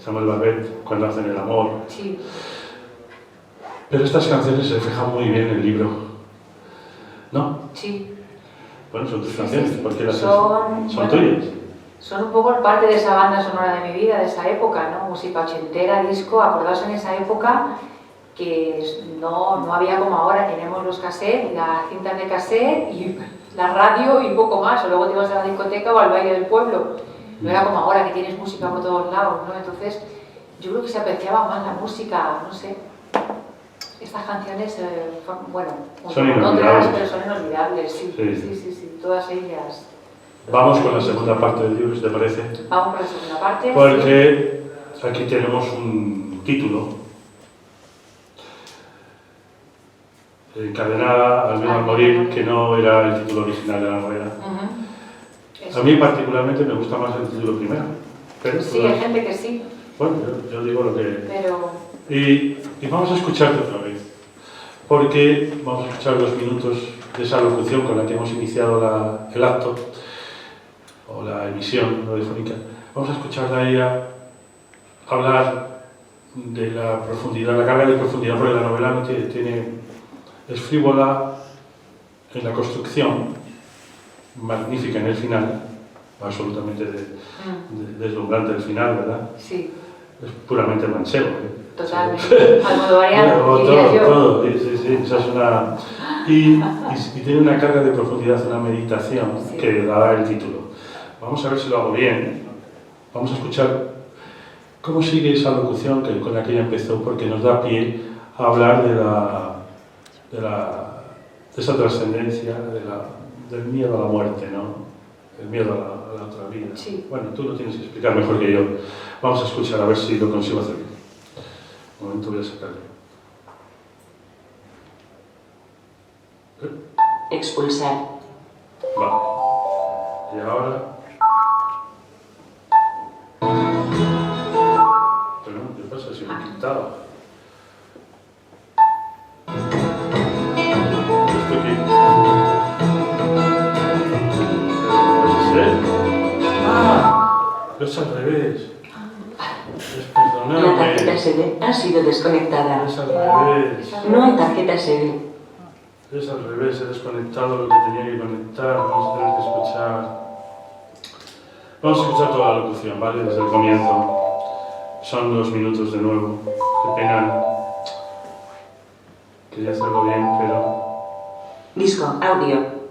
Samuel Barbet, Cuando hacen el amor. Sí. Pero estas canciones se reflejan muy bien en el libro, ¿no? Sí. Bueno, son tus canciones, sí. porque las son bueno, tuyas. Son un poco parte de esa banda sonora de mi vida, de esa época, ¿no? Música ochentera, disco, acordaos en esa época que no había como ahora, tenemos los cassettes, las cintas de cassette y la radio y poco más, o luego te ibas a la discoteca o al baile del pueblo. No era como ahora que tienes música por todos lados, ¿no? Entonces, yo creo que se apreciaba más la música, no sé. Estas canciones, bueno, son otras, pero son inolvidables, sí, todas ellas. Vamos con la segunda parte del libro, si te parece. Vamos con la segunda parte. Porque aquí tenemos un título. Encadenada al miedo al morir, que no era el título original de la novela. A mí particularmente me gusta más el título primero. Pero, sí, hay gente que sí. Bueno, yo digo lo que... Pero... Y vamos a escucharte otra vez, porque vamos a escuchar 2 minutos de esa locución con la que hemos iniciado el acto, o la emisión radiofónica. Vamos a escucharla a ella hablar de la profundidad, la carga de profundidad, porque la novela no es frívola en la construcción, magnífica en el final, absolutamente deslumbrante el final, ¿verdad? Sí. Es puramente manchego, ¿eh? Totalmente. Almodovariano, diría yo. Todo, sí, esa es una... Y tiene una carga de profundidad, una meditación que da el título. Vamos a ver si lo hago bien. Vamos a escuchar cómo sigue esa locución con la que ella empezó, porque nos da pie a hablar de esa trascendencia, del miedo a la muerte, ¿no? El miedo a la otra vida. Sí. Bueno, tú lo tienes que explicar mejor que yo. Vamos a escuchar a ver si lo consigo hacer bien. Un momento, voy a sacarlo. Expulsar. Vale. Y ahora... Pero no, ¿qué pasa? Si me he quitado. ¿Esto qué? ¿Puede ser? ¡Ah! Es al revés. La tarjeta SD ha sido desconectada. Es al revés. No hay tarjeta SD. Es al revés, he desconectado lo que tenía que conectar. Vamos a tener que escuchar. Vamos a escuchar toda la locución, ¿vale? Desde el comienzo. Son 2 minutos de nuevo. Qué pena. Quería hacerlo bien, pero... Disco, audio.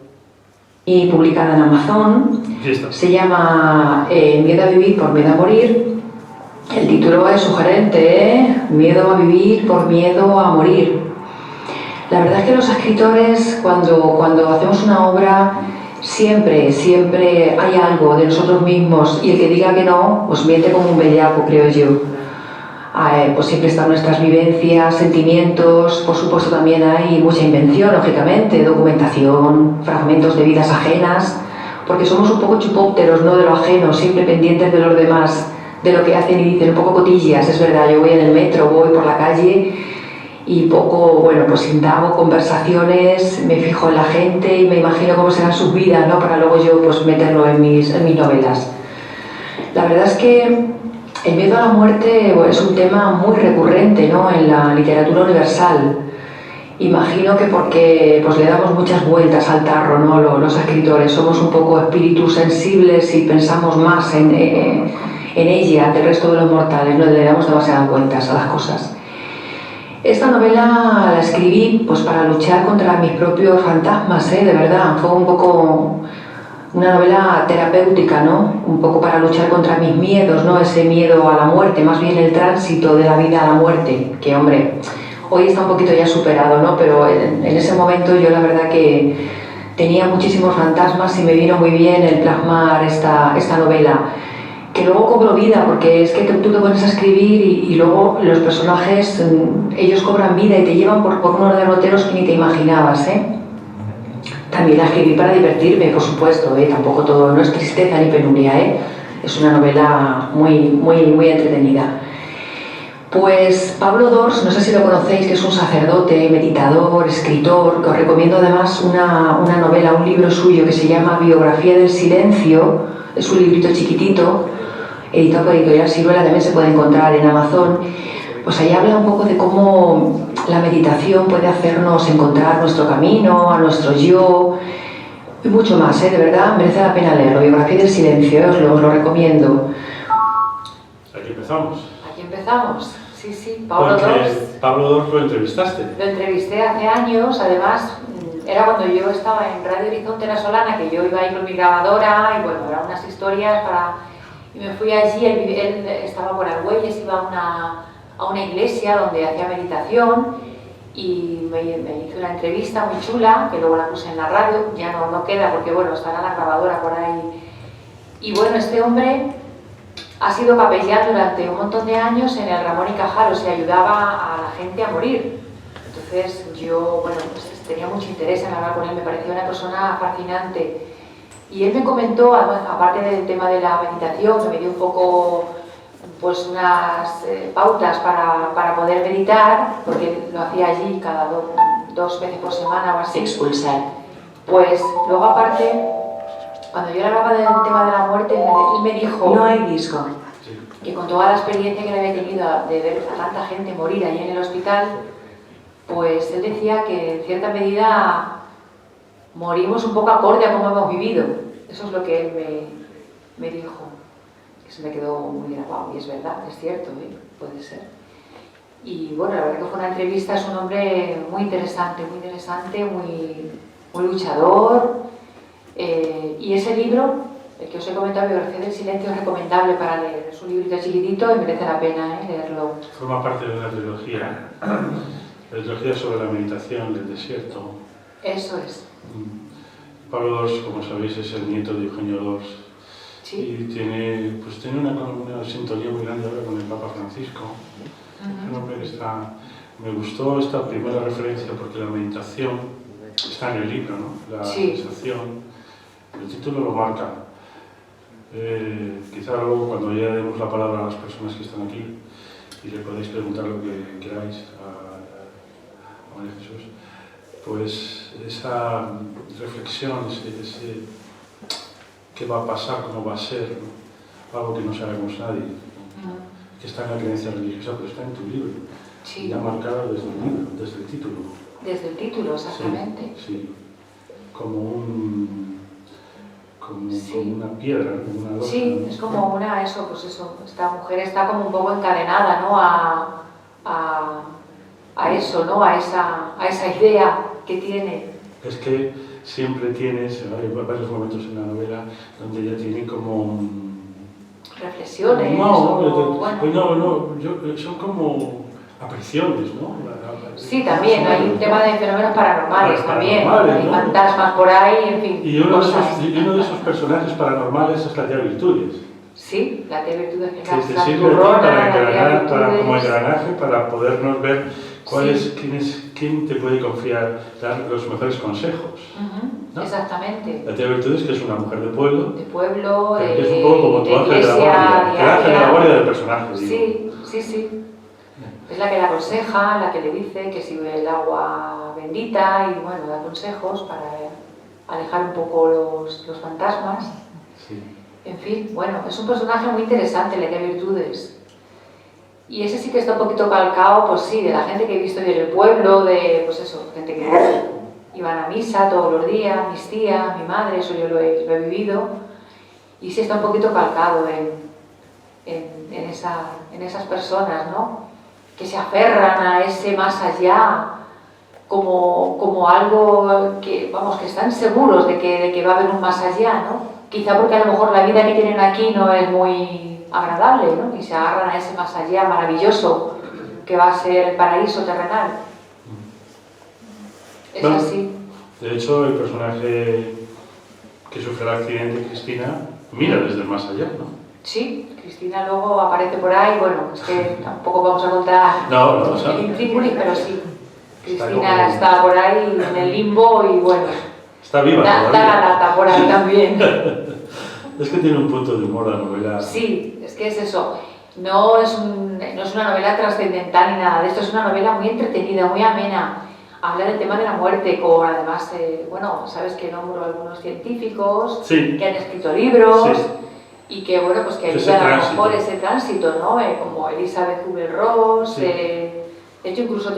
Y publicada en Amazon. Se llama Miedo a vivir por miedo a morir. El título es sugerente, ¿eh? Miedo a vivir por miedo a morir. La verdad es que los escritores, cuando hacemos una obra, siempre hay algo de nosotros mismos, y el que diga que no, pues miente como un bellaco, creo yo. Pues siempre están nuestras vivencias, sentimientos, por supuesto también hay mucha invención, lógicamente, documentación, fragmentos de vidas ajenas, porque somos un poco chupópteros, ¿no?, de lo ajeno, siempre pendientes de los demás, de lo que hacen y dicen, un poco cotillas, es verdad. Yo voy en el metro, voy por la calle y pues indago conversaciones, me fijo en la gente y me imagino cómo serán sus vidas, ¿no?, para luego yo pues meterlo en mis novelas. La verdad es que el miedo a la muerte es un tema muy recurrente, ¿no?, en la literatura universal. Imagino que porque pues le damos muchas vueltas al tarro, ¿no?, los escritores. Somos un poco espíritus sensibles y pensamos más en ella, del resto de los mortales, no le damos demasiadas vueltas a las cosas. Esta novela la escribí pues para luchar contra mis propios fantasmas, de verdad. Fue un poco una novela terapéutica, ¿no? Un poco para luchar contra mis miedos, ¿no? Ese miedo a la muerte, más bien el tránsito de la vida a la muerte, que hombre, hoy está un poquito ya superado, ¿no? Pero en ese momento yo la verdad que tenía muchísimos fantasmas y me vino muy bien el plasmar esta novela, que luego cobró vida, porque es que tú te pones a escribir y luego los personajes, ellos cobran vida y te llevan por unos derroteros que ni te imaginabas, ¿eh? También la escribí para divertirme, por supuesto, ¿eh? Tampoco todo, no es tristeza ni penuria, ¿eh? Es una novela muy entretenida. Pues Pablo Dors, no sé si lo conocéis, que es un sacerdote, meditador, escritor, que os recomiendo además una novela, un libro suyo que se llama Biografía del Silencio. Es un librito chiquitito, editado por Editorial Siruela, también se puede encontrar en Amazon. Pues ahí habla un poco de cómo la meditación puede hacernos encontrar nuestro camino, a nuestro yo, y mucho más, ¿eh? De verdad, merece la pena leerlo. Biografía del Silencio, os lo recomiendo. Aquí empezamos. Aquí empezamos. Sí, sí, Pablo Porque Dors. Pablo Dors lo entrevistaste. Lo entrevisté hace años, además era cuando yo estaba en Radio Horizonte La Solana, que yo iba ahí con mi grabadora y bueno, eran unas historias para... Y me fui allí, él estaba por Argüelles, iba a una iglesia donde hacía meditación y me hizo una entrevista muy chula, que luego la puse en la radio, ya no queda porque bueno, estará la grabadora por ahí. Y bueno, este hombre ha sido capellán durante un montón de años en el Ramón y Cajal, o sea, ayudaba a la gente a morir. Entonces yo, bueno, pues tenía mucho interés en hablar con él, me parecía una persona fascinante. Y él me comentó, aparte del tema de la meditación, que me dio un poco, pues unas pautas para poder meditar, porque lo hacía allí cada 2 veces por semana o así. Expulsar. Pues luego aparte, cuando yo le hablaba del tema de la muerte, él me dijo... No hay disco. Que con toda la experiencia que le había tenido de ver a tanta gente morir allí en el hospital, pues él decía que en cierta medida morimos un poco acorde a cómo hemos vivido. Eso es lo que él me dijo. Eso me quedó muy grabado y es verdad, es cierto, ¿eh? Puede ser. Y bueno, la verdad que fue una entrevista, es un hombre muy interesante, muy luchador. Y ese libro, el que os he comentado, Biografía del Silencio, es recomendable para leer. Es un librito chiquitito y merece la pena leerlo. Forma parte de una trilogía, la trilogía sobre la meditación del desierto. Eso es. Pablo Dors, como sabéis, es el nieto de Eugenio Dors. Sí. Y tiene una sintonía muy grande ahora con el Papa Francisco. Es un hombre que está... Me gustó esta primera referencia porque la meditación está en el libro, ¿no? La sensación, el título lo marca. Quizá luego cuando ya demos la palabra a las personas que están aquí y le podéis preguntar lo que queráis a María Jesús, pues esa reflexión, ese qué va a pasar, cómo va a ser, ¿no? Algo que no sabemos nadie, ¿no? Que está en la creencia religiosa, pero está en tu libro, ya marcado desde el libro, desde el título. Desde el título, exactamente. Sí, como una piedra, ¿no? Una losa, sí, ¿no? es como esta mujer está como un poco encadenada, ¿no? a eso, ¿no? A esa idea que tiene. Es que siempre tienes, hay varios momentos en la novela donde ella tiene como... reflexiones son como apariciones, ¿no? Sí, también, hay un tema de fenómenos paranormales también, hay fantasmas por ahí, en fin. Y uno de esos personajes paranormales es la tía Virtudes. Sí, la tía Virtudes, que te sirve como engranaje para podernos ver quién te puede confiar, dar los mejores consejos. ¿No? Exactamente. La tía Virtudes, que es una mujer de pueblo. Que es un poco como tu ángel de la guardia. El ángel de la guardia del personaje. Sí. Es la que le aconseja, la que le dice que si ve el agua bendita y bueno, da consejos para alejar un poco los fantasmas. Sí. En fin, bueno, es un personaje muy interesante, la tía Virtudes. Y ese sí que está un poquito calcado, pues sí, de la gente que he visto en el pueblo, de, pues eso, gente que iban a misa todos los días, mis tías, mi madre, eso yo lo he vivido. Y sí está un poquito calcado en esas personas, ¿no? Que se aferran a ese más allá como algo que, vamos, que están seguros de que va a haber un más allá, ¿no? Quizá porque a lo mejor la vida que tienen aquí no es muy agradable, ¿no? Y se agarran a ese más allá maravilloso que va a ser el paraíso terrenal. Es así. De hecho, el personaje que sufre el accidente, Cristina, mira desde el más allá, ¿no? Sí, Cristina luego aparece por ahí, bueno, es que tampoco vamos a contar No, o sea, el intríngulis, pero sí. Está Cristina como- está por ahí en el limbo y bueno, está viva da la todavía. lata por ahí también. Es que tiene un punto de humor la novela. Sí, es que es eso. No es una novela trascendental ni nada de esto, es una novela muy entretenida, muy amena. Habla del tema de la muerte, con además, bueno, sabes que nombro algunos científicos Sí. que han escrito libros Sí. y que, bueno, pues que Ese ayudan a lo tránsito. mejor ese tránsito, ¿no? Como Elizabeth Kubler-Ross. Sí. De hecho, incluso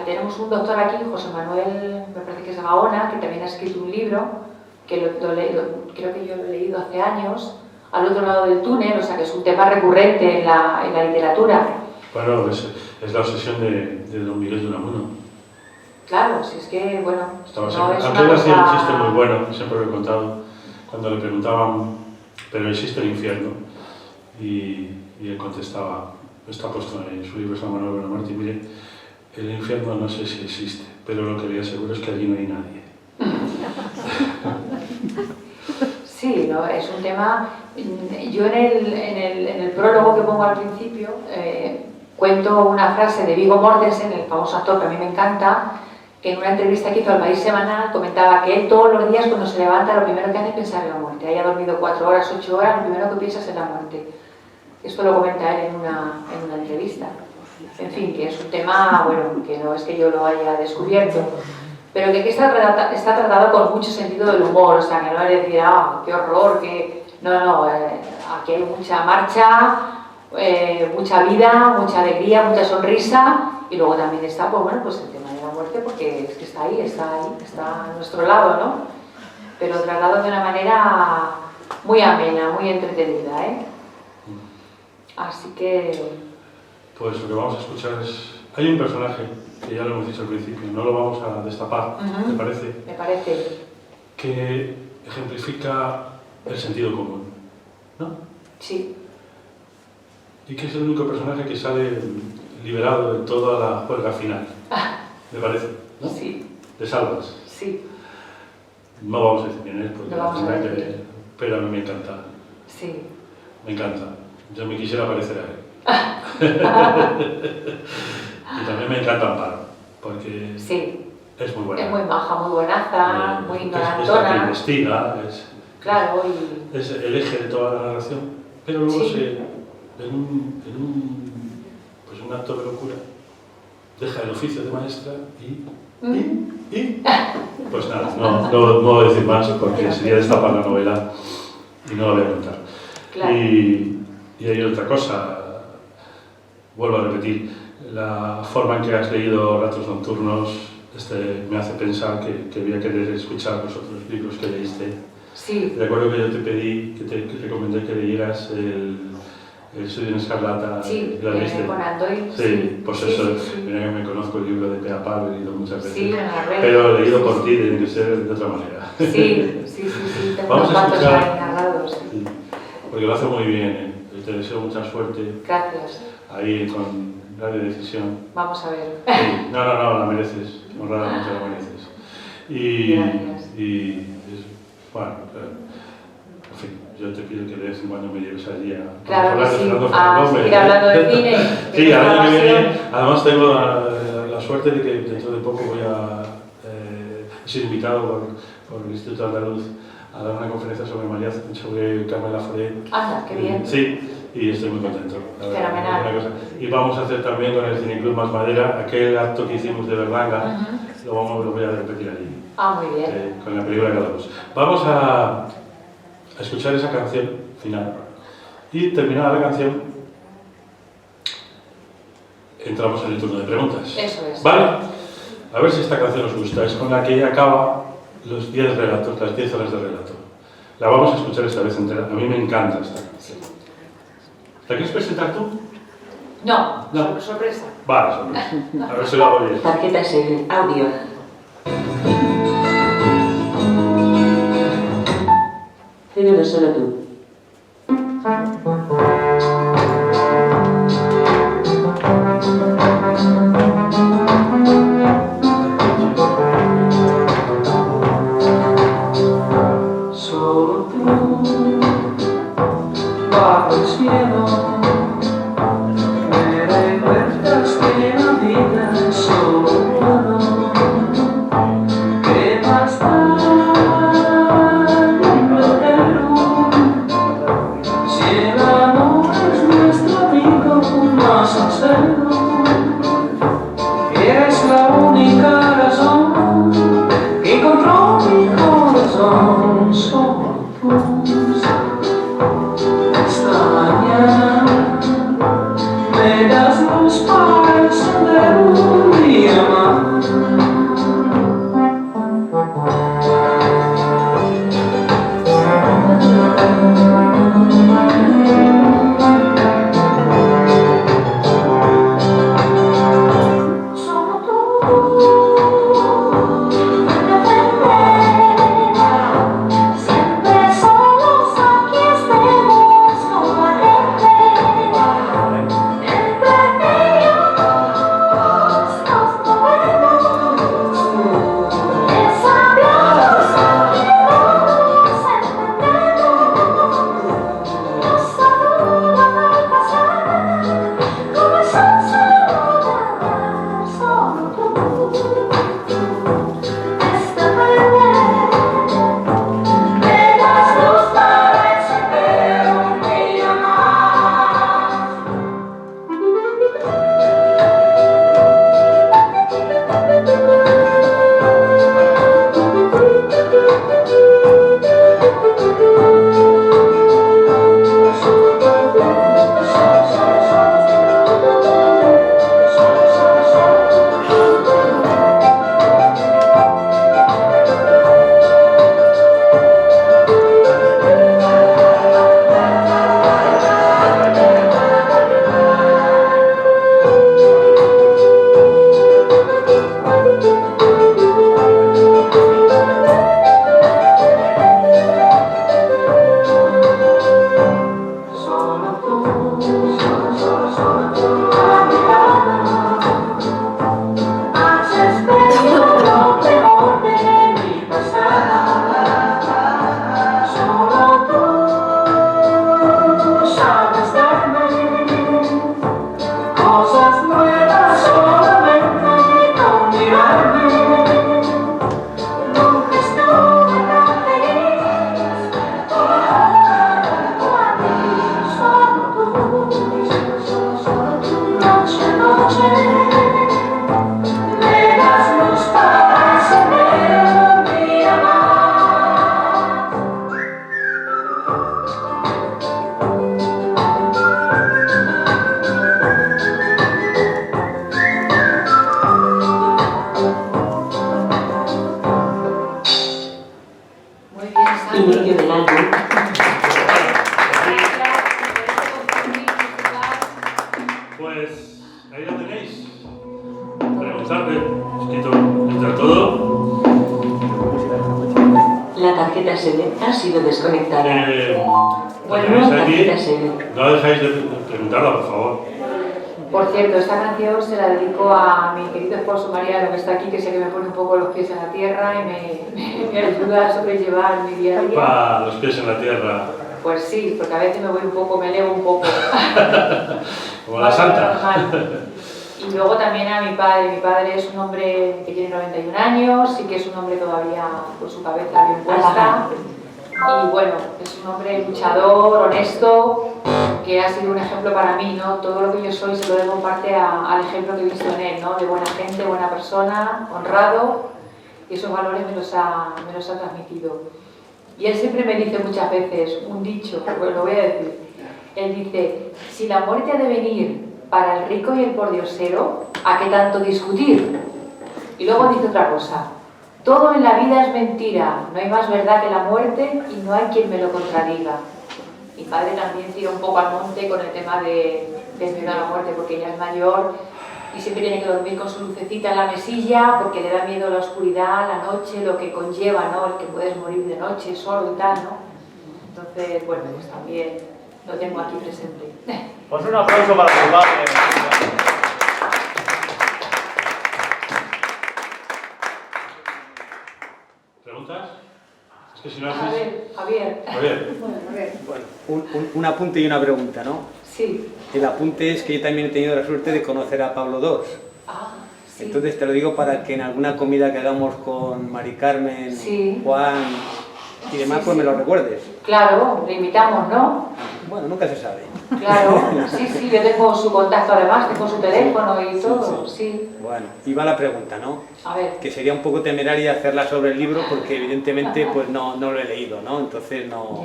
tenemos un doctor aquí, José Manuel, me parece que es Gaona, que también ha escrito un libro, que creo que yo lo he leído hace años, Al otro lado del túnel, o sea que es un tema recurrente en la literatura. Bueno, es la obsesión de don Miguel de Unamuno. Claro, si es que, bueno, Estaba no siempre, es aunque una él hacía un cosa... chiste muy bueno, siempre lo he contado, cuando le preguntaban, pero existe el infierno, y él contestaba, está puesto en su libro San Manuel Bonamarte, mire, el infierno no sé si existe, pero lo que le aseguro es que allí no hay nadie. Sí, ¿no? Es un tema... Yo en el prólogo que pongo al principio cuento una frase de Viggo Mortensen, el famoso actor que a mí me encanta, que en una entrevista que hizo al País Semanal comentaba que él todos los días cuando se levanta lo primero que hace es pensar en la muerte. Haya dormido 4 horas, 8 horas, lo primero que piensa es en la muerte. Esto lo comenta él en una entrevista. En fin, que es un tema, bueno, que no es que yo lo haya descubierto, pero que está tratado con mucho sentido del humor, o sea, que no es decir, ah, qué horror, que... No, aquí hay mucha marcha, mucha vida, mucha alegría, mucha sonrisa, y luego también está, pues bueno, pues el tema de la muerte, porque es que está ahí, está a nuestro lado, ¿no? Pero tratado de una manera muy amena, muy entretenida, ¿eh? Así que... Pues lo que vamos a escuchar es... Hay un personaje, que ya lo hemos dicho al principio, no lo vamos a destapar, ¿te parece? Me parece. Que ejemplifica el sentido común, ¿no? Sí. Y que es el único personaje que sale liberado de toda la juerga final, me parece, ¿no? Sí. Te salvas. Sí. No vamos a decir quién es, porque No vamos a tendrá que... decir. Pero a mí me encanta, Sí. me encanta. Yo me quisiera parecer a él. Y también me encanta Amparo, porque Sí. es muy buena. Es muy maja, muy buenaza, muy Es la que ignorantona. investiga, Claro, y... es el eje de toda la narración, pero luego Sí. en un acto de locura deja el oficio de maestra y pues nada, no voy a decir más porque sería destapar la novela y no la voy a contar. Claro. Y hay otra cosa, vuelvo a repetir, la forma en que has leído Ratos Nocturnos me hace pensar que voy a querer escuchar los otros libros que leíste. Sí. Recuerdo que yo te pedí, que te recomendé que leyeras el Estudio en Escarlata. Sí, ¿La leíste? con Andoy. Sí, pues sí, eso, sí, sí. mira que me conozco el libro de pe a pa, lo he leído muchas veces. Sí, en la red. Pero leído Sí, por sí. ti, tiene que ser de otra manera. Sí. Tengo Vamos unos a cuantos escuchar- ahí narrados. Sí, porque lo hace muy bien, ¿eh? Y te deseo mucha suerte Gracias. ahí con Radio Decisión. Vamos a ver. Sí, no, la mereces, honradamente la mereces. Gracias. Bueno, en fin, yo te pido que de vez en cuando me lleves allí a Claro hablar que de sí. Fernando A Fernández. seguir hablando de cine. Sí, al año que viene, programación. además tengo la suerte de que dentro de poco voy a ser invitado por el Instituto Andaluz a dar una conferencia sobre Carmen Laforet. Anda, qué bien. Sí, y estoy muy contento. la verdad, Fenomenal. es una cosa. Y vamos a hacer también con el Cineclub Más Madera aquel acto que hicimos de Berlanga, lo voy a repetir allí, Ah, muy bien. con la película que hablamos. Vamos a escuchar esa canción final y terminada la canción entramos en el turno de preguntas. Eso es. ¿Vale? A ver si esta canción os gusta. Es con la que acaba los 10 relatos, las 10 horas de relato. La vamos a escuchar esta vez entera. A mí me encanta esta canción. ¿La quieres presentar tú? No, No. sorpresa. Vale, sorpresa. A ver si lo hago bien. Tarjetas en audio. Cero solo tú. cero. Eres la única razón que encontró mi corazón. Solo tú. Esta mañana me das luz para encender un día más. Inicio del álbum. Pues ahí lo tenéis. Preguntarle, escrito entre todo. La tarjeta SD ha sido desconectada. Lo tenéis aquí. Tarjeta SD. No dejáis de preguntarla, por favor. Por cierto, esta canción se la dedico a mi querido esposo Mariano, que está aquí, que sé que me pone un poco los pies en la tierra y me ayuda a sobrellevar mi día a día. Para los pies en la tierra. Pues sí, porque a veces me voy un poco, me elevo un poco. Como la santa. Normal. Y luego también a mi padre. Mi padre es un hombre que tiene 91 años, sí que es un hombre todavía con su cabeza bien puesta. Y bueno, es un hombre luchador, honesto, que ha sido un ejemplo para mí, ¿no? Todo lo que yo soy se lo debo en parte al ejemplo que he visto en él, ¿no? De buena gente, buena persona, honrado, y esos valores me los ha transmitido. Y él siempre me dice muchas veces un dicho, pues lo voy a decir. Él dice, si la muerte ha de venir para el rico y el pordiosero, ¿a qué tanto discutir? Y luego dice otra cosa. Todo en la vida es mentira, no hay más verdad que la muerte y no hay quien me lo contradiga. Mi padre también tira un poco al monte con el tema de miedo a la muerte, porque ella es mayor y siempre tiene que dormir con su lucecita en la mesilla porque le da miedo la oscuridad, la noche, lo que conlleva, ¿no? El que puedes morir de noche solo y tal, ¿no? Entonces, bueno, pues también lo tengo aquí presente. Pues un aplauso para tu padre. ¿Preguntas? Es que si no A haces... ver, Javier. Bueno, a ver. Bueno, un apunte y una pregunta, ¿no? Sí. El apunte es que yo también he tenido la suerte de conocer a Pablo II. Ah, sí. Entonces te lo digo para que en alguna comida que hagamos con Mari Carmen, Sí. Juan y demás, Sí, pues sí. me lo recuerdes. Claro, le invitamos, ¿no? Bueno, nunca se sabe. Claro, sí, yo tengo su contacto además, tengo su teléfono y todo, sí. Bueno, y va la pregunta, ¿no? A ver. Que sería un poco temeraria hacerla sobre el libro porque evidentemente pues no lo he leído, ¿no? Entonces no,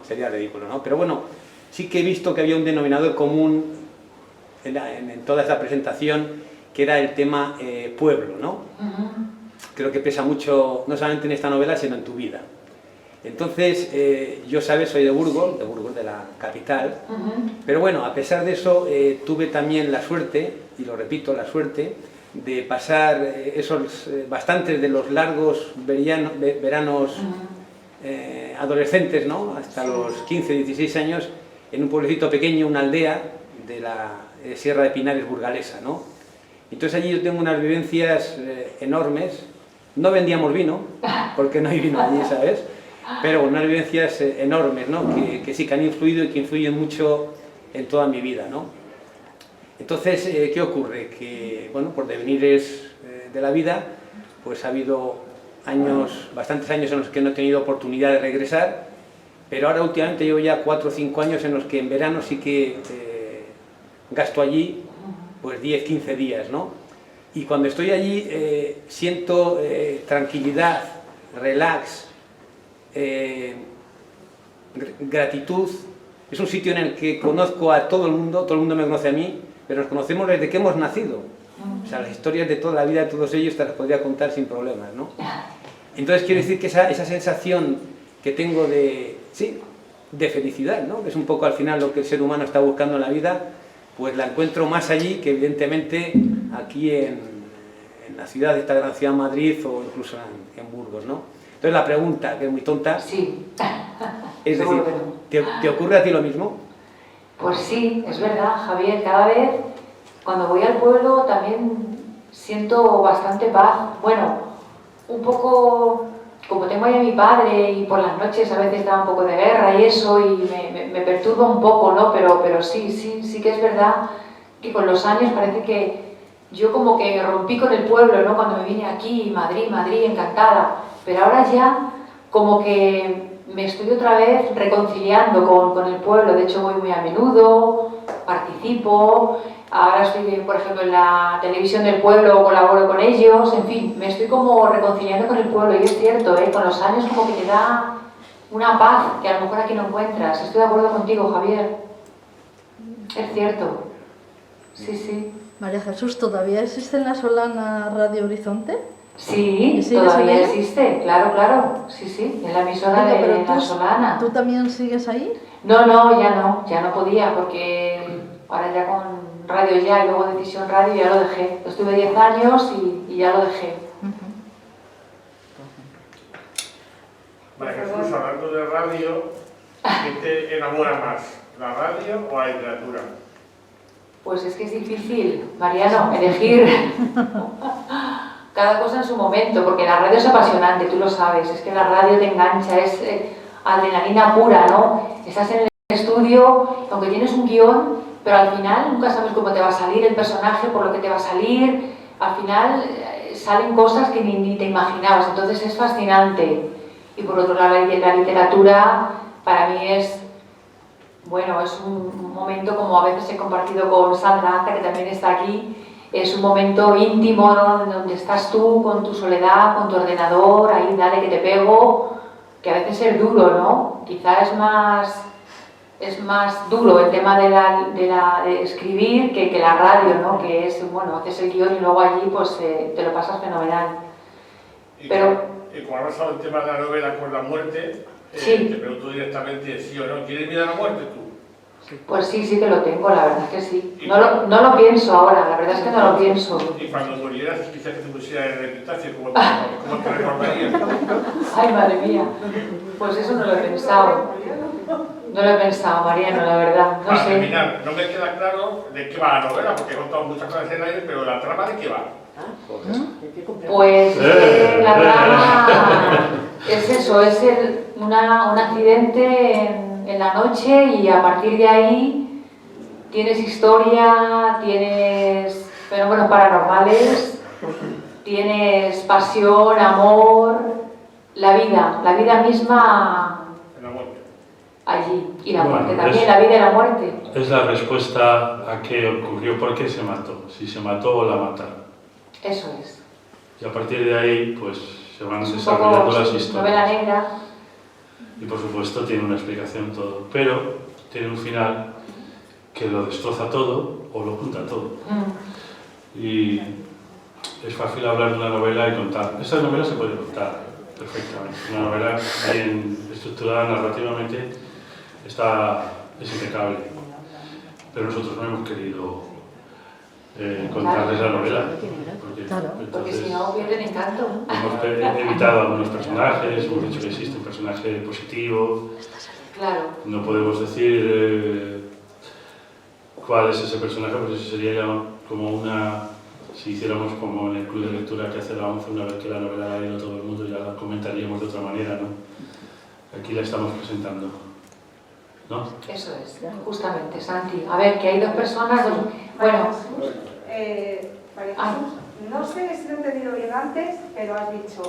sería ridículo, ¿no? Pero bueno, sí que he visto que había un denominador común en toda esta presentación, que era el tema pueblo, ¿no? Creo que pesa mucho, no solamente en esta novela, sino en tu vida. Entonces, yo, sabes, soy de Burgos, de la capital, pero bueno, a pesar de eso, tuve también la suerte, y lo repito, la suerte, de pasar bastantes de los largos veranos adolescentes, ¿no? Hasta los 15, 16 años, en un pueblecito pequeño, una aldea de la Sierra de Pinares burgalesa, ¿no? Entonces allí yo tengo unas vivencias enormes. No vendíamos vino, porque no hay vino allí, ¿sabes? Pero unas vivencias enormes, ¿no? Que sí que han influido y que influyen mucho en toda mi vida, ¿no? Entonces, ¿qué ocurre? Que, bueno, por devenires de la vida, pues ha habido bastantes años en los que no he tenido oportunidad de regresar, pero ahora últimamente llevo ya 4 o 5 años en los que en verano sí que gasto allí pues 10, 15 días, ¿no? Y cuando estoy allí siento tranquilidad, relax, gratitud. Es un sitio en el que conozco a todo el mundo me conoce a mí, pero nos conocemos desde que hemos nacido. O sea, las historias de toda la vida de todos ellos te las podría contar sin problemas, ¿no? Entonces quiero decir que esa sensación que tengo de felicidad, ¿no? Que es un poco al final lo que el ser humano está buscando en la vida, pues la encuentro más allí que evidentemente aquí en la ciudad, esta gran ciudad Madrid o incluso en Burgos, ¿no? Entonces la pregunta, que es muy tonta, es decir, ¿te ocurre a ti lo mismo? Pues sí, es verdad, Javier, cada vez cuando voy al pueblo también siento bastante paz. Bueno, un poco, como tengo ahí a mi padre y por las noches a veces da un poco de guerra y eso y me perturba un poco, ¿no? Pero sí que es verdad que con los años parece que yo como que rompí con el pueblo, ¿no? Cuando me vine aquí, Madrid, encantada. Pero ahora ya como que me estoy otra vez reconciliando con el pueblo. De hecho voy muy a menudo, participo. Ahora estoy, por ejemplo, en la televisión del pueblo, colaboro con ellos. En fin, me estoy como reconciliando con el pueblo. Y es cierto, con los años como que te da una paz que a lo mejor aquí no encuentras. Estoy de acuerdo contigo, Javier. Es cierto. Sí. María Jesús, ¿todavía existe en La Solana Radio Horizonte? Sí, todavía existe, claro. Sí, en la emisora de La Solana. ¿Tú también sigues ahí? No, ya no podía porque ahora ya con Radio Ya y luego Decisión Radio ya lo dejé. Estuve 10 años y ya lo dejé. María Jesús, hablando de radio, ¿qué te enamora más? ¿La radio o la literatura? Pues es que es difícil, Mariano, elegir cada cosa en su momento, porque la radio es apasionante, tú lo sabes, es que la radio te engancha, es adrenalina pura, ¿no? Estás en el estudio, aunque tienes un guión, pero al final nunca sabes cómo te va a salir el personaje, por lo que te va a salir, al final salen cosas que ni te imaginabas, entonces es fascinante. Y por otro lado, la literatura para mí es un momento, como a veces he compartido con Sandra, que también está aquí, es un momento íntimo, ¿no? Donde estás tú con tu soledad, con tu ordenador, ahí dale que te pego, que a veces es duro, ¿no? Quizá es más duro el tema de escribir que la radio, ¿no? Que es, haces el guión y luego allí pues te lo pasas fenomenal. Y como has pasado el tema de la novela con la muerte, te pregunto directamente sí o no, ¿quieres miedo a la muerte tú? Pues sí que lo tengo, la verdad es que sí. No lo pienso ahora, la verdad es que no lo pienso. Y cuando murieras, quizás que te pusieras en el epitafio, ¿cómo te recordarías? Ay, madre mía, pues eso no lo he pensado. No lo he pensado, Mariano, la verdad. Para terminar, no me queda claro de qué va la novela, porque he contado muchas cosas en aire, pero la trama de qué va. Pues la trama es eso, es un accidente en la noche y a partir de ahí tienes historia, tienes fenómenos paranormales, tienes pasión, amor, la vida misma allí. Y la Bueno, muerte también, la vida y la muerte. Es la respuesta a qué ocurrió, por qué se mató, si se mató o la mataron. Eso es. Y a partir de ahí, pues se van Es un desarrollando poco, las sí, historias. novela negra. Y por supuesto tiene una explicación todo, pero tiene un final que lo destroza todo o lo junta todo. Y es fácil hablar de una novela y contar. Esta novela se puede contar perfectamente. Una novela bien estructurada narrativamente es impecable. Pero nosotros no hemos querido contarles la novela. Porque si no pierden encanto. Hemos evitado algunos personajes, hemos dicho que existe un personaje positivo. Claro. No podemos decir cuál es ese personaje, porque eso sería ya como una... Si hiciéramos como en el club de lectura que hace la ONCE, una vez que la novela la ha leído todo el mundo, ya la comentaríamos de otra manera, ¿no? Aquí la estamos presentando, ¿no? Eso es, justamente, Santi. A ver, que hay dos personas... Bueno... no sé si lo he entendido bien antes, pero has dicho,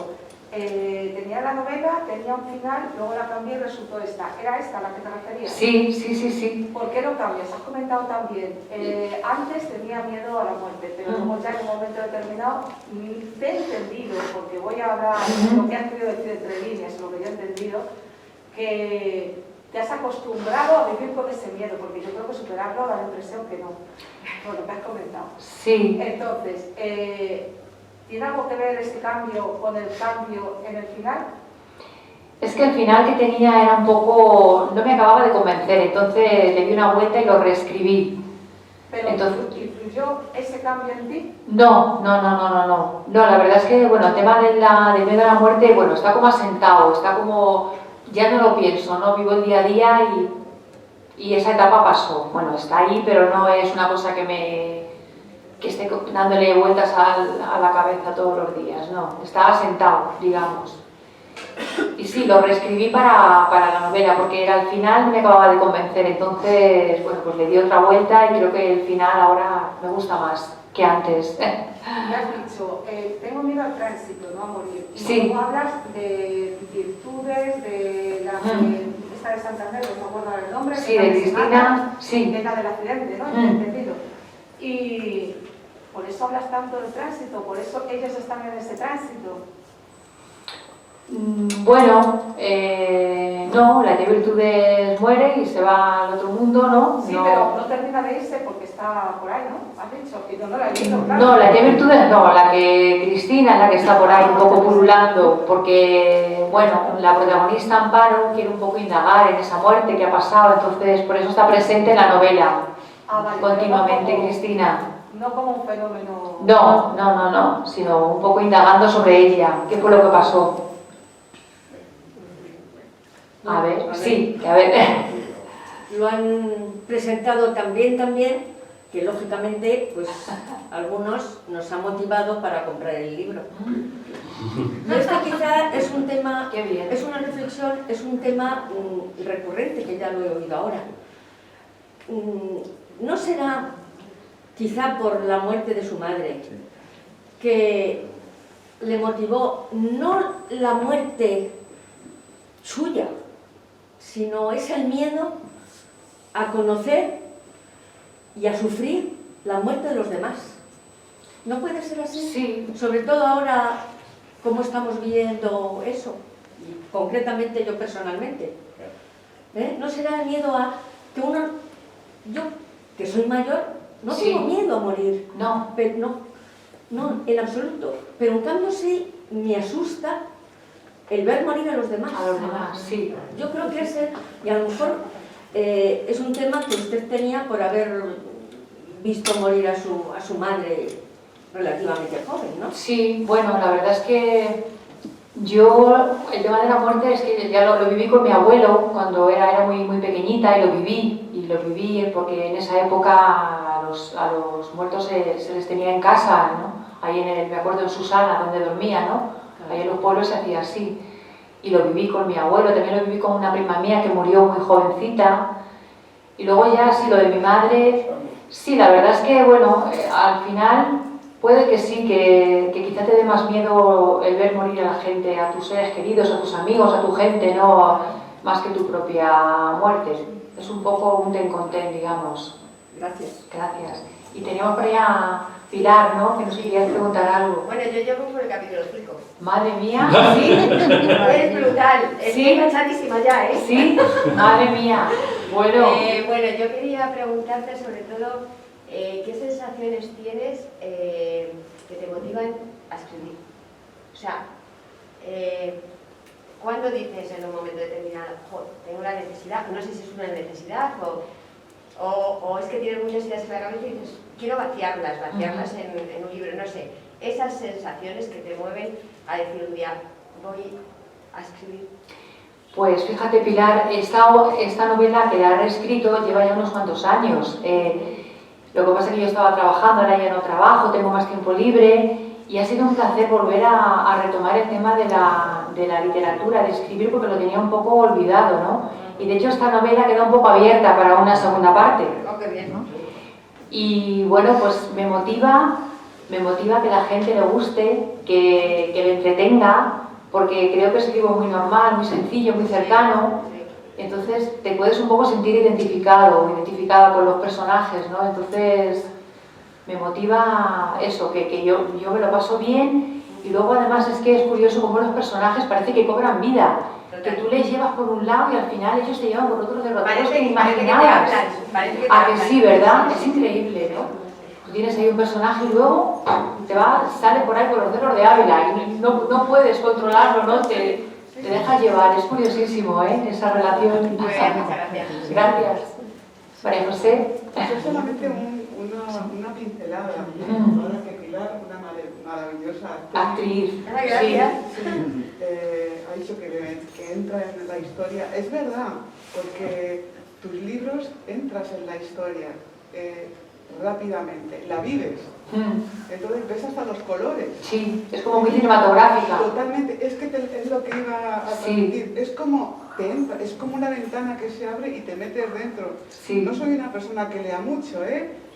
tenía la novela, tenía un final, luego la cambié y resultó esta. ¿Era esta a la que te referías? Sí, sí, sí, sí. ¿Por qué lo cambias? Has comentado también, antes tenía miedo a la muerte, pero luego ya en un momento determinado te he entendido, porque voy a hablar lo que has querido decir entre líneas, lo que yo he entendido, que te has acostumbrado a vivir con ese miedo, porque yo creo que superarlo da la impresión que no, por lo que has comentado. Sí. Entonces, ¿tiene algo que ver este cambio con el cambio en el final? Es que el final que tenía era un poco... no me acababa de convencer, entonces le di una vuelta y lo reescribí. ¿Pero influyó ese cambio en ti? No, la verdad es que, bueno, el tema del miedo a la muerte, bueno, está como asentado, está como... ya no lo pienso, ¿no? Vivo el día a día y esa etapa pasó. Bueno, está ahí, pero no es una cosa que esté dándole vueltas a la cabeza todos los días, no. Está asentado, digamos. Y sí, lo reescribí para la novela, porque al final no me acababa de convencer, entonces, bueno, pues le di otra vuelta y creo que el final ahora me gusta más que antes. Me has dicho, tengo miedo al tránsito, no a morir. Y sí. luego hablas de virtudes, de la esta de Santander, no me acuerdo del nombre. Sí, de Cristina, sí. De la del accidente, ¿no? Entendido. Y por eso hablas tanto del tránsito, por eso ellos están en ese tránsito. Bueno, no, la de virtudes muere y se va al otro mundo, ¿no? Sí, no. pero no termina de irse porque está por ahí, ¿no? Has dicho que no la he visto, claro. No, la de virtudes no, la que Cristina es la que está por ahí un poco pululando, porque, bueno, la protagonista Amparo quiere un poco indagar en esa muerte que ha pasado, entonces por eso está presente en la novela, vale, continuamente, no como, Cristina. No como un fenómeno... No, sino un poco indagando sobre ella, qué fue lo que pasó. A ver, sí, a ver. Lo han presentado también, que lógicamente, pues, algunos nos ha motivado para comprar el libro. Y este quizá es un tema, es una reflexión, es un tema recurrente, que ya lo he oído ahora. ¿No será, quizá por la muerte de su madre, que le motivó no la muerte suya, sino es el miedo a conocer y a sufrir la muerte de los demás? ¿No puede ser así? Sí. Sobre todo ahora, como estamos viendo eso, y concretamente yo personalmente. ¿No será el miedo a que uno, yo que soy mayor, no tengo miedo a morir? No. Pero no, en absoluto. Pero en cambio sí me asusta el ver morir a los demás. A los demás, sí. Yo creo que ese, y a lo mejor es un tema que usted tenía por haber visto morir a su madre relativamente joven, ¿no? Sí, bueno, la verdad es que yo, el tema de la muerte es que ya lo viví con mi abuelo cuando era muy pequeñita, y lo viví porque en esa época a los muertos se les tenía en casa, ¿no? Ahí me acuerdo en Susana, donde dormía, ¿no? Ahí en los pueblos se hacía así. Y lo viví con mi abuelo, también lo viví con una prima mía que murió muy jovencita. Y luego ya, sí, lo de mi madre, sí, la verdad es que, bueno, al final puede que sí, que quizá te dé más miedo el ver morir a la gente, a tus seres queridos, a tus amigos, a tu gente, ¿no? más que tu propia muerte. Es un poco un ten con ten, digamos. Gracias. Gracias. Y teníamos por ahí a Pilar, ¿no? Que nos querías preguntar algo. Bueno, yo llevo por el capítulo 5. Madre mía, ¿sí? Es brutal. ¿Sí? Estoy enganchadísima ya, ¿eh? Sí, madre mía. Bueno. Bueno, yo quería preguntarte sobre todo qué sensaciones tienes que te motivan a escribir. O sea, ¿cuándo dices en un momento determinado, joder, tengo la necesidad? No sé si es una necesidad o es que tienes muchas ideas en la cabeza y dices, quiero vaciarlas en un libro, no sé. Esas sensaciones que te mueven a decir un día, voy a escribir. Pues fíjate, Pilar, esta novela que la he reescrito lleva ya unos cuantos años. Lo que pasa es que yo estaba trabajando, ahora ya no trabajo, tengo más tiempo libre y ha sido un placer volver a retomar el tema de la literatura, de escribir, porque lo tenía un poco olvidado, ¿no? Y de hecho esta novela queda un poco abierta para una segunda parte. Oh, qué bien, ¿no? Y bueno, pues me motiva que la gente le guste, que le entretenga, porque creo que escribo muy normal, muy sencillo, muy cercano. Entonces te puedes un poco sentir identificada con los personajes, ¿no? Entonces me motiva eso, que yo me lo paso bien, y luego además es que es curioso cómo los personajes parece que cobran vida. Que tú les llevas por un lado y al final ellos te llevan por otros derroteros que ni imaginabas. A que sí, ¿verdad? Es increíble, ¿no? Tú tienes ahí un personaje y luego sale por ahí por los cerros de Ávila y no puedes controlarlo, ¿no? Te dejas llevar. Es curiosísimo, ¿eh? Esa relación. Muchas gracias. Gracias. María José. Yo solamente una pincelada. Ahora que Pilar, una maravillosa actriz. Gracias. Sí. Ha dicho que entra en la historia. Es verdad, porque tus libros entras en la historia rápidamente, la vives. Entonces ves hasta los colores. Sí, es como muy cinematográfica. Totalmente, es que es lo que iba a transmitir. Es como te entra, es como una ventana que se abre y te metes dentro. Sí. No soy una persona que lea mucho,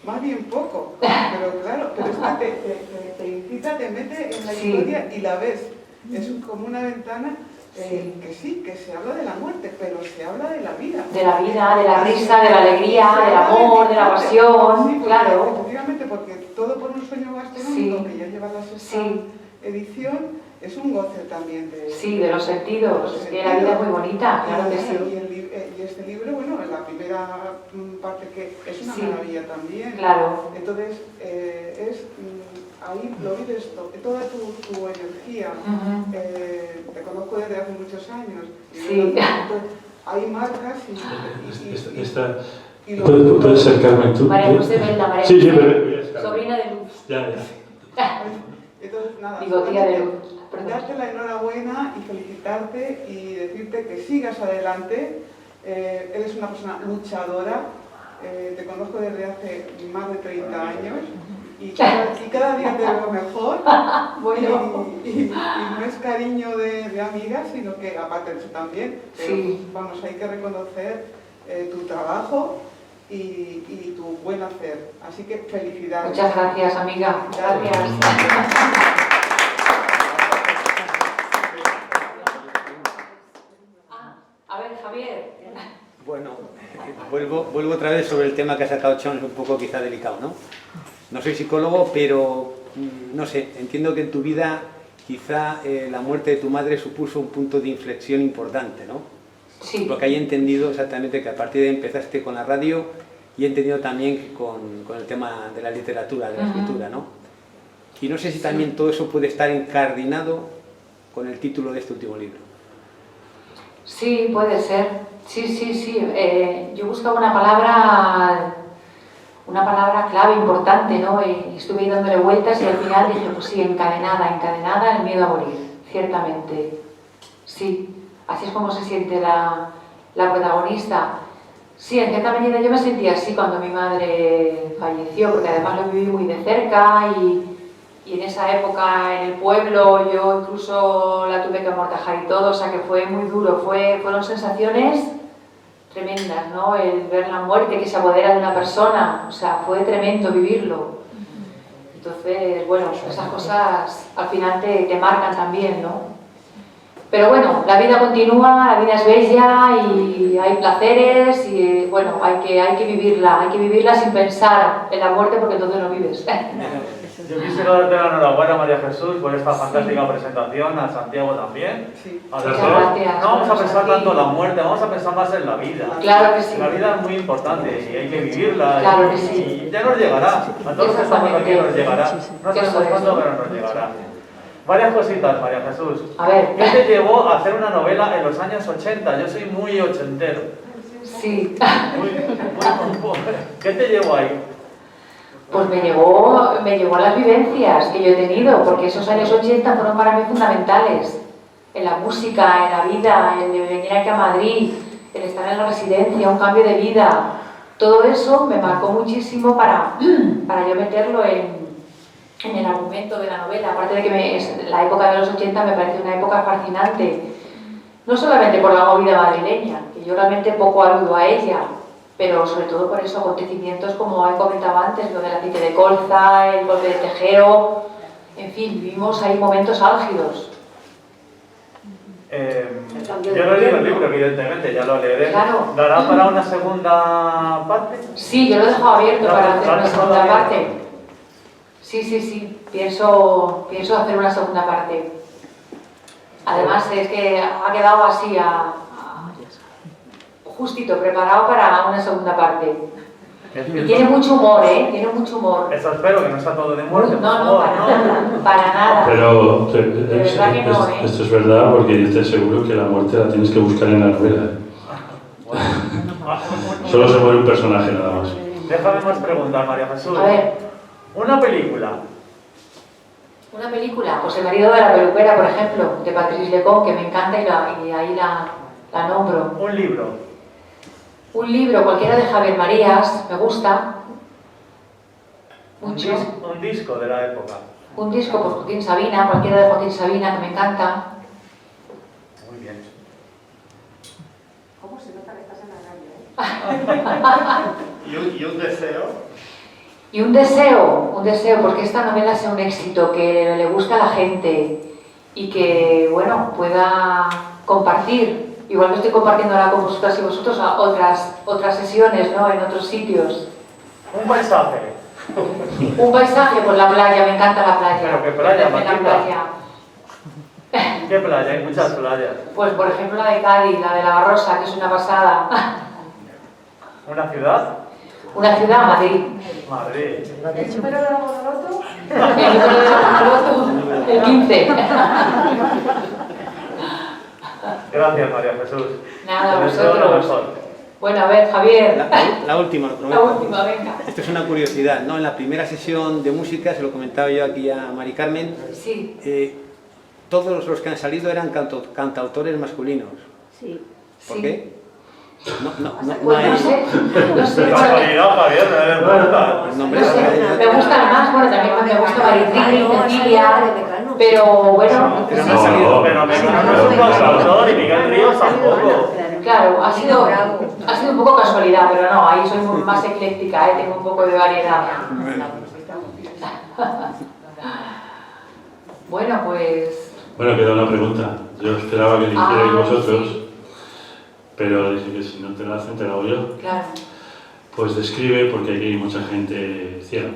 más bien poco, pero claro, pero es que te incita, te mete en la historia y la ves. Es como una ventana que se habla de la muerte, pero se habla de la vida. De la vida, de la risa, de la alegría, del amor, de la pasión, sí, claro. Efectivamente, porque Todo por un sueño gastronómico, que ya lleva la sexta edición, es un goce también de... Sí, de los sentidos, es que la vida es muy bonita, claro que sí. Y este libro, bueno, en la primera parte que es una maravilla también. Claro. Entonces, ahí lo vives toda tu energía. Te conozco desde hace muchos años. Sí. Hay marcas y ¿Puedes ser Carmen tú? María José Belda, María Sí, José, sobrina de Luz. Ya. Entonces, nada, digo, tía de Luz. Darte la enhorabuena y felicitarte y decirte que sigas adelante. Eres una persona luchadora. Te conozco desde hace más de 30 años. Y cada día te veo mejor. Bueno. Y no es cariño de amigas, sino que aparte de eso también, vamos, hay que reconocer tu trabajo y tu buen hacer. Así que felicidades. Muchas gracias, amiga. Gracias. A ver, Javier. Bueno, vuelvo otra vez sobre el tema que ha sacado Chon, es un poco quizá delicado, ¿no? No soy psicólogo, pero no sé, entiendo que en tu vida quizá la muerte de tu madre supuso un punto de inflexión importante, ¿no? Sí. Porque ahí he entendido exactamente que a partir de ahí empezaste con la radio y he entendido también con el tema de la literatura, de la escritura, ¿no? Y no sé si también todo eso puede estar incardinado con el título de este último libro. Sí, puede ser. Sí. Yo buscaba una palabra clave importante, ¿no? Y estuve ahí dándole vueltas y al final dije, pues sí, encadenada el miedo a morir, ciertamente. Sí, así es como se siente la protagonista. Sí, en cierta medida yo me sentía así cuando mi madre falleció, porque además lo viví muy de cerca y en esa época en el pueblo yo incluso la tuve que amortajar y todo, o sea que fue muy duro, fueron sensaciones tremendas, ¿no? El ver la muerte que se apodera de una persona, o sea, fue tremendo vivirlo. Entonces, bueno, esas cosas al final te marcan también, ¿no? Pero bueno, la vida continúa, la vida es bella y hay placeres y bueno, hay que vivirla sin pensar en la muerte porque entonces no vives. Yo quisiera darte la enhorabuena, María Jesús, por esta fantástica presentación, a Santiago también. A los dos. No vamos a pensar tanto en la muerte, vamos a pensar más en la vida. Claro que sí. La vida es muy importante y hay que vivirla. Claro que sí. Y ya nos llegará. A todos los que estamos aquí nos llegará. No sabemos cuándo, pero nos llegará. Varias cositas, María Jesús. A ver. ¿Qué te llevó a hacer una novela en los años 80? Yo soy muy ochentero. Sí. ¿Qué te llevó ahí? Pues me llevó a las vivencias que yo he tenido, porque esos años 80 fueron para mí fundamentales. En la música, en la vida, en venir aquí a Madrid, en estar en la residencia, un cambio de vida. Todo eso me marcó muchísimo para yo meterlo en el argumento de la novela. Aparte de que la época de los 80 me parece una época fascinante. No solamente por la movida madrileña, que yo realmente poco aludo a ella, pero sobre todo por esos acontecimientos como he comentado antes, lo del aceite de colza, el golpe de Tejero, en fin, vivimos ahí momentos álgidos. Yo no he leído el libro, evidentemente, ya lo leeré. Claro. ¿Dará para una segunda parte? Sí, yo lo he dejado abierto para hacer una segunda parte. Sí, pienso hacer una segunda parte. Además es que ha quedado así justito, preparado para una segunda parte. Y tiene mucho humor, tiene mucho humor. Eso espero, que no sea todo de muerte. No, para nada. Pero verdad que no, esto es verdad porque yo te aseguro que la muerte la tienes que buscar en la novela. Solo se muere un personaje nada más. Déjame más preguntas, María Jesús. A ver. Una película. Una película, pues El marido de la peluquera, por ejemplo, de Patrice Lecomte, que me encanta y ahí la nombro. Un libro. Un libro, cualquiera de Javier Marías, me gusta mucho. Un disco de la época. Un disco, pues Joaquín Sabina, cualquiera de Joaquín Sabina, que me encanta. Muy bien. ¿Cómo se nota que estás en la radio? ¿Y un deseo? Y un deseo, porque esta novela sea un éxito, que le guste a la gente y que, bueno, pueda compartir. Igual que estoy compartiendo ahora con vosotras y vosotros a otras sesiones, ¿no? En otros sitios. Un paisaje. Un paisaje, pues la playa, me encanta la playa. ¿Pero qué playa, Matilda? La playa. ¿Qué playa? Hay muchas playas. Pues por ejemplo la de Cádiz, la de La Barrosa, que es una pasada. ¿Una ciudad? Una ciudad, Madrid. Madrid. ¿El número de la Bonoloto? El número de la Bonoloto, el 15. Gracias, María Jesús. Nada, te deseo lo vosotros. mejor. Bueno, a ver, Javier. La última, lo La prometo. última, venga. Esto es una curiosidad, ¿no? En la primera sesión de música, se lo comentaba yo aquí a Mari Carmen, Sí. todos los que han salido eran cantautores masculinos. Sí. ¿Por qué? Pues no sé. Casualidad, Javier, me des vuelta. Me gustan más, bueno, también me gusta Maritrini, Cecilia, pero bueno. Pero no ha salido, pero Mecano no es un cantautor y Miguel Ríos tampoco. Claro, ha sido un poco casualidad, pero no, ahí soy más ecléctica, tengo un poco de variedad. Bueno, pues... Bueno, queda una pregunta. Yo esperaba que le hicierais vosotros, pero dije que si no te la hacen, te la hago yo. Claro. Pues describe, porque aquí hay mucha gente ciega,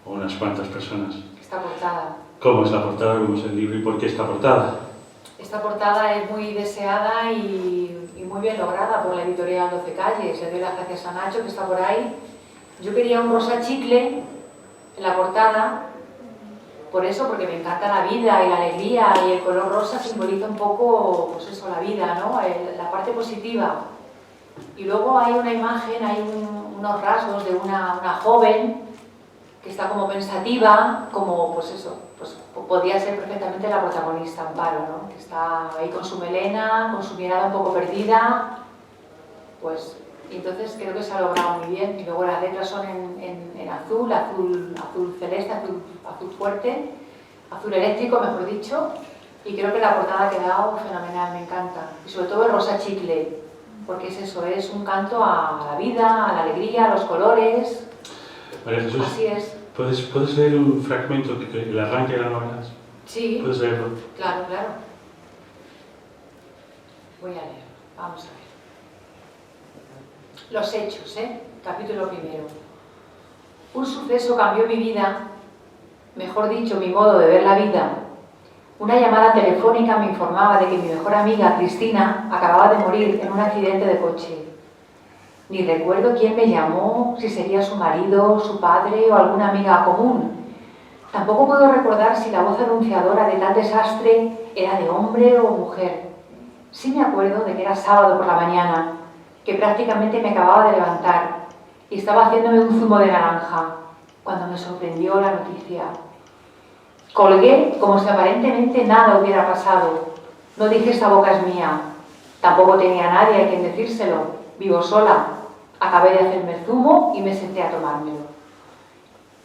o unas cuantas personas. Esta portada. ¿Cómo es la portada? ¿Cómo es el libro? ¿Y por qué esta portada? Esta portada es muy deseada y muy bien lograda por la editorial 12 Calles. Le doy las gracias a Nacho, que está por ahí. Yo quería un rosa chicle en la portada, por eso, porque me encanta la vida y la alegría, y el color rosa simboliza un poco, pues eso, la vida, ¿no? La parte positiva. Y luego hay una imagen, hay unos rasgos de una joven que está como pensativa, como, pues eso, pues podría ser perfectamente la protagonista, Amparo, ¿no? Que está ahí con su melena, con su mirada un poco perdida, pues, y entonces creo que se ha logrado muy bien. Y luego las letras son en azul celeste, azul fuerte, azul eléctrico, mejor dicho, y creo que la portada ha quedado fenomenal, me encanta. Y sobre todo el rosa chicle, porque es eso, es un canto a la vida, a la alegría, a los colores. María Jesús, así es. ¿Puedes leer un fragmento, el arranque de la novela? Sí. ¿Puedes leerlo? Claro, claro. Voy a leer, vamos a ver. Los hechos, capítulo primero. Un suceso cambió mi vida, mejor dicho, mi modo de ver la vida. Una llamada telefónica me informaba de que mi mejor amiga, Cristina, acababa de morir en un accidente de coche. Ni recuerdo quién me llamó, si sería su marido, su padre o alguna amiga común. Tampoco puedo recordar si la voz anunciadora de tal desastre era de hombre o mujer. Sí me acuerdo de que era sábado por la mañana, que prácticamente me acababa de levantar y estaba haciéndome un zumo de naranja, cuando me sorprendió la noticia. Colgué como si aparentemente nada hubiera pasado. No dije esta boca es mía. Tampoco tenía nadie a quien decírselo. Vivo sola. Acabé de hacerme el zumo y me senté a tomármelo.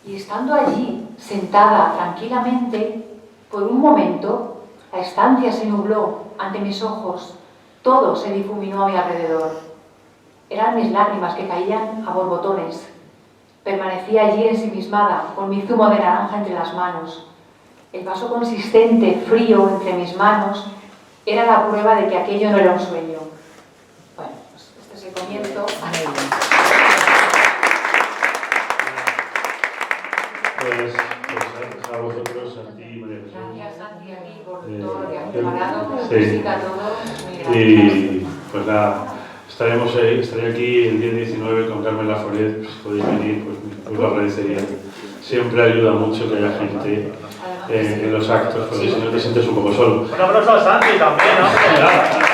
Y estando allí, sentada tranquilamente, por un momento, la estancia se nubló ante mis ojos. Todo se difuminó a mi alrededor. Eran mis lágrimas que caían a borbotones. Permanecía allí ensimismada, con mi zumo de naranja entre las manos. El vaso consistente, frío, entre mis manos, era la prueba de que aquello no era un sueño. Bueno, pues este es el comienzo. Pues a vosotros, a ti, María Jesús. Gracias, Santi, a ti por todo lo que has preparado, por sí. música, todo. Y pues nada, estaré aquí el día 19 con Carmen Laforet, pues, si podéis venir, pues os lo agradecería. Siempre ayuda mucho que haya gente en los actos, porque si no te sientes un poco solo. Un abrazo a Santi también, ¿no?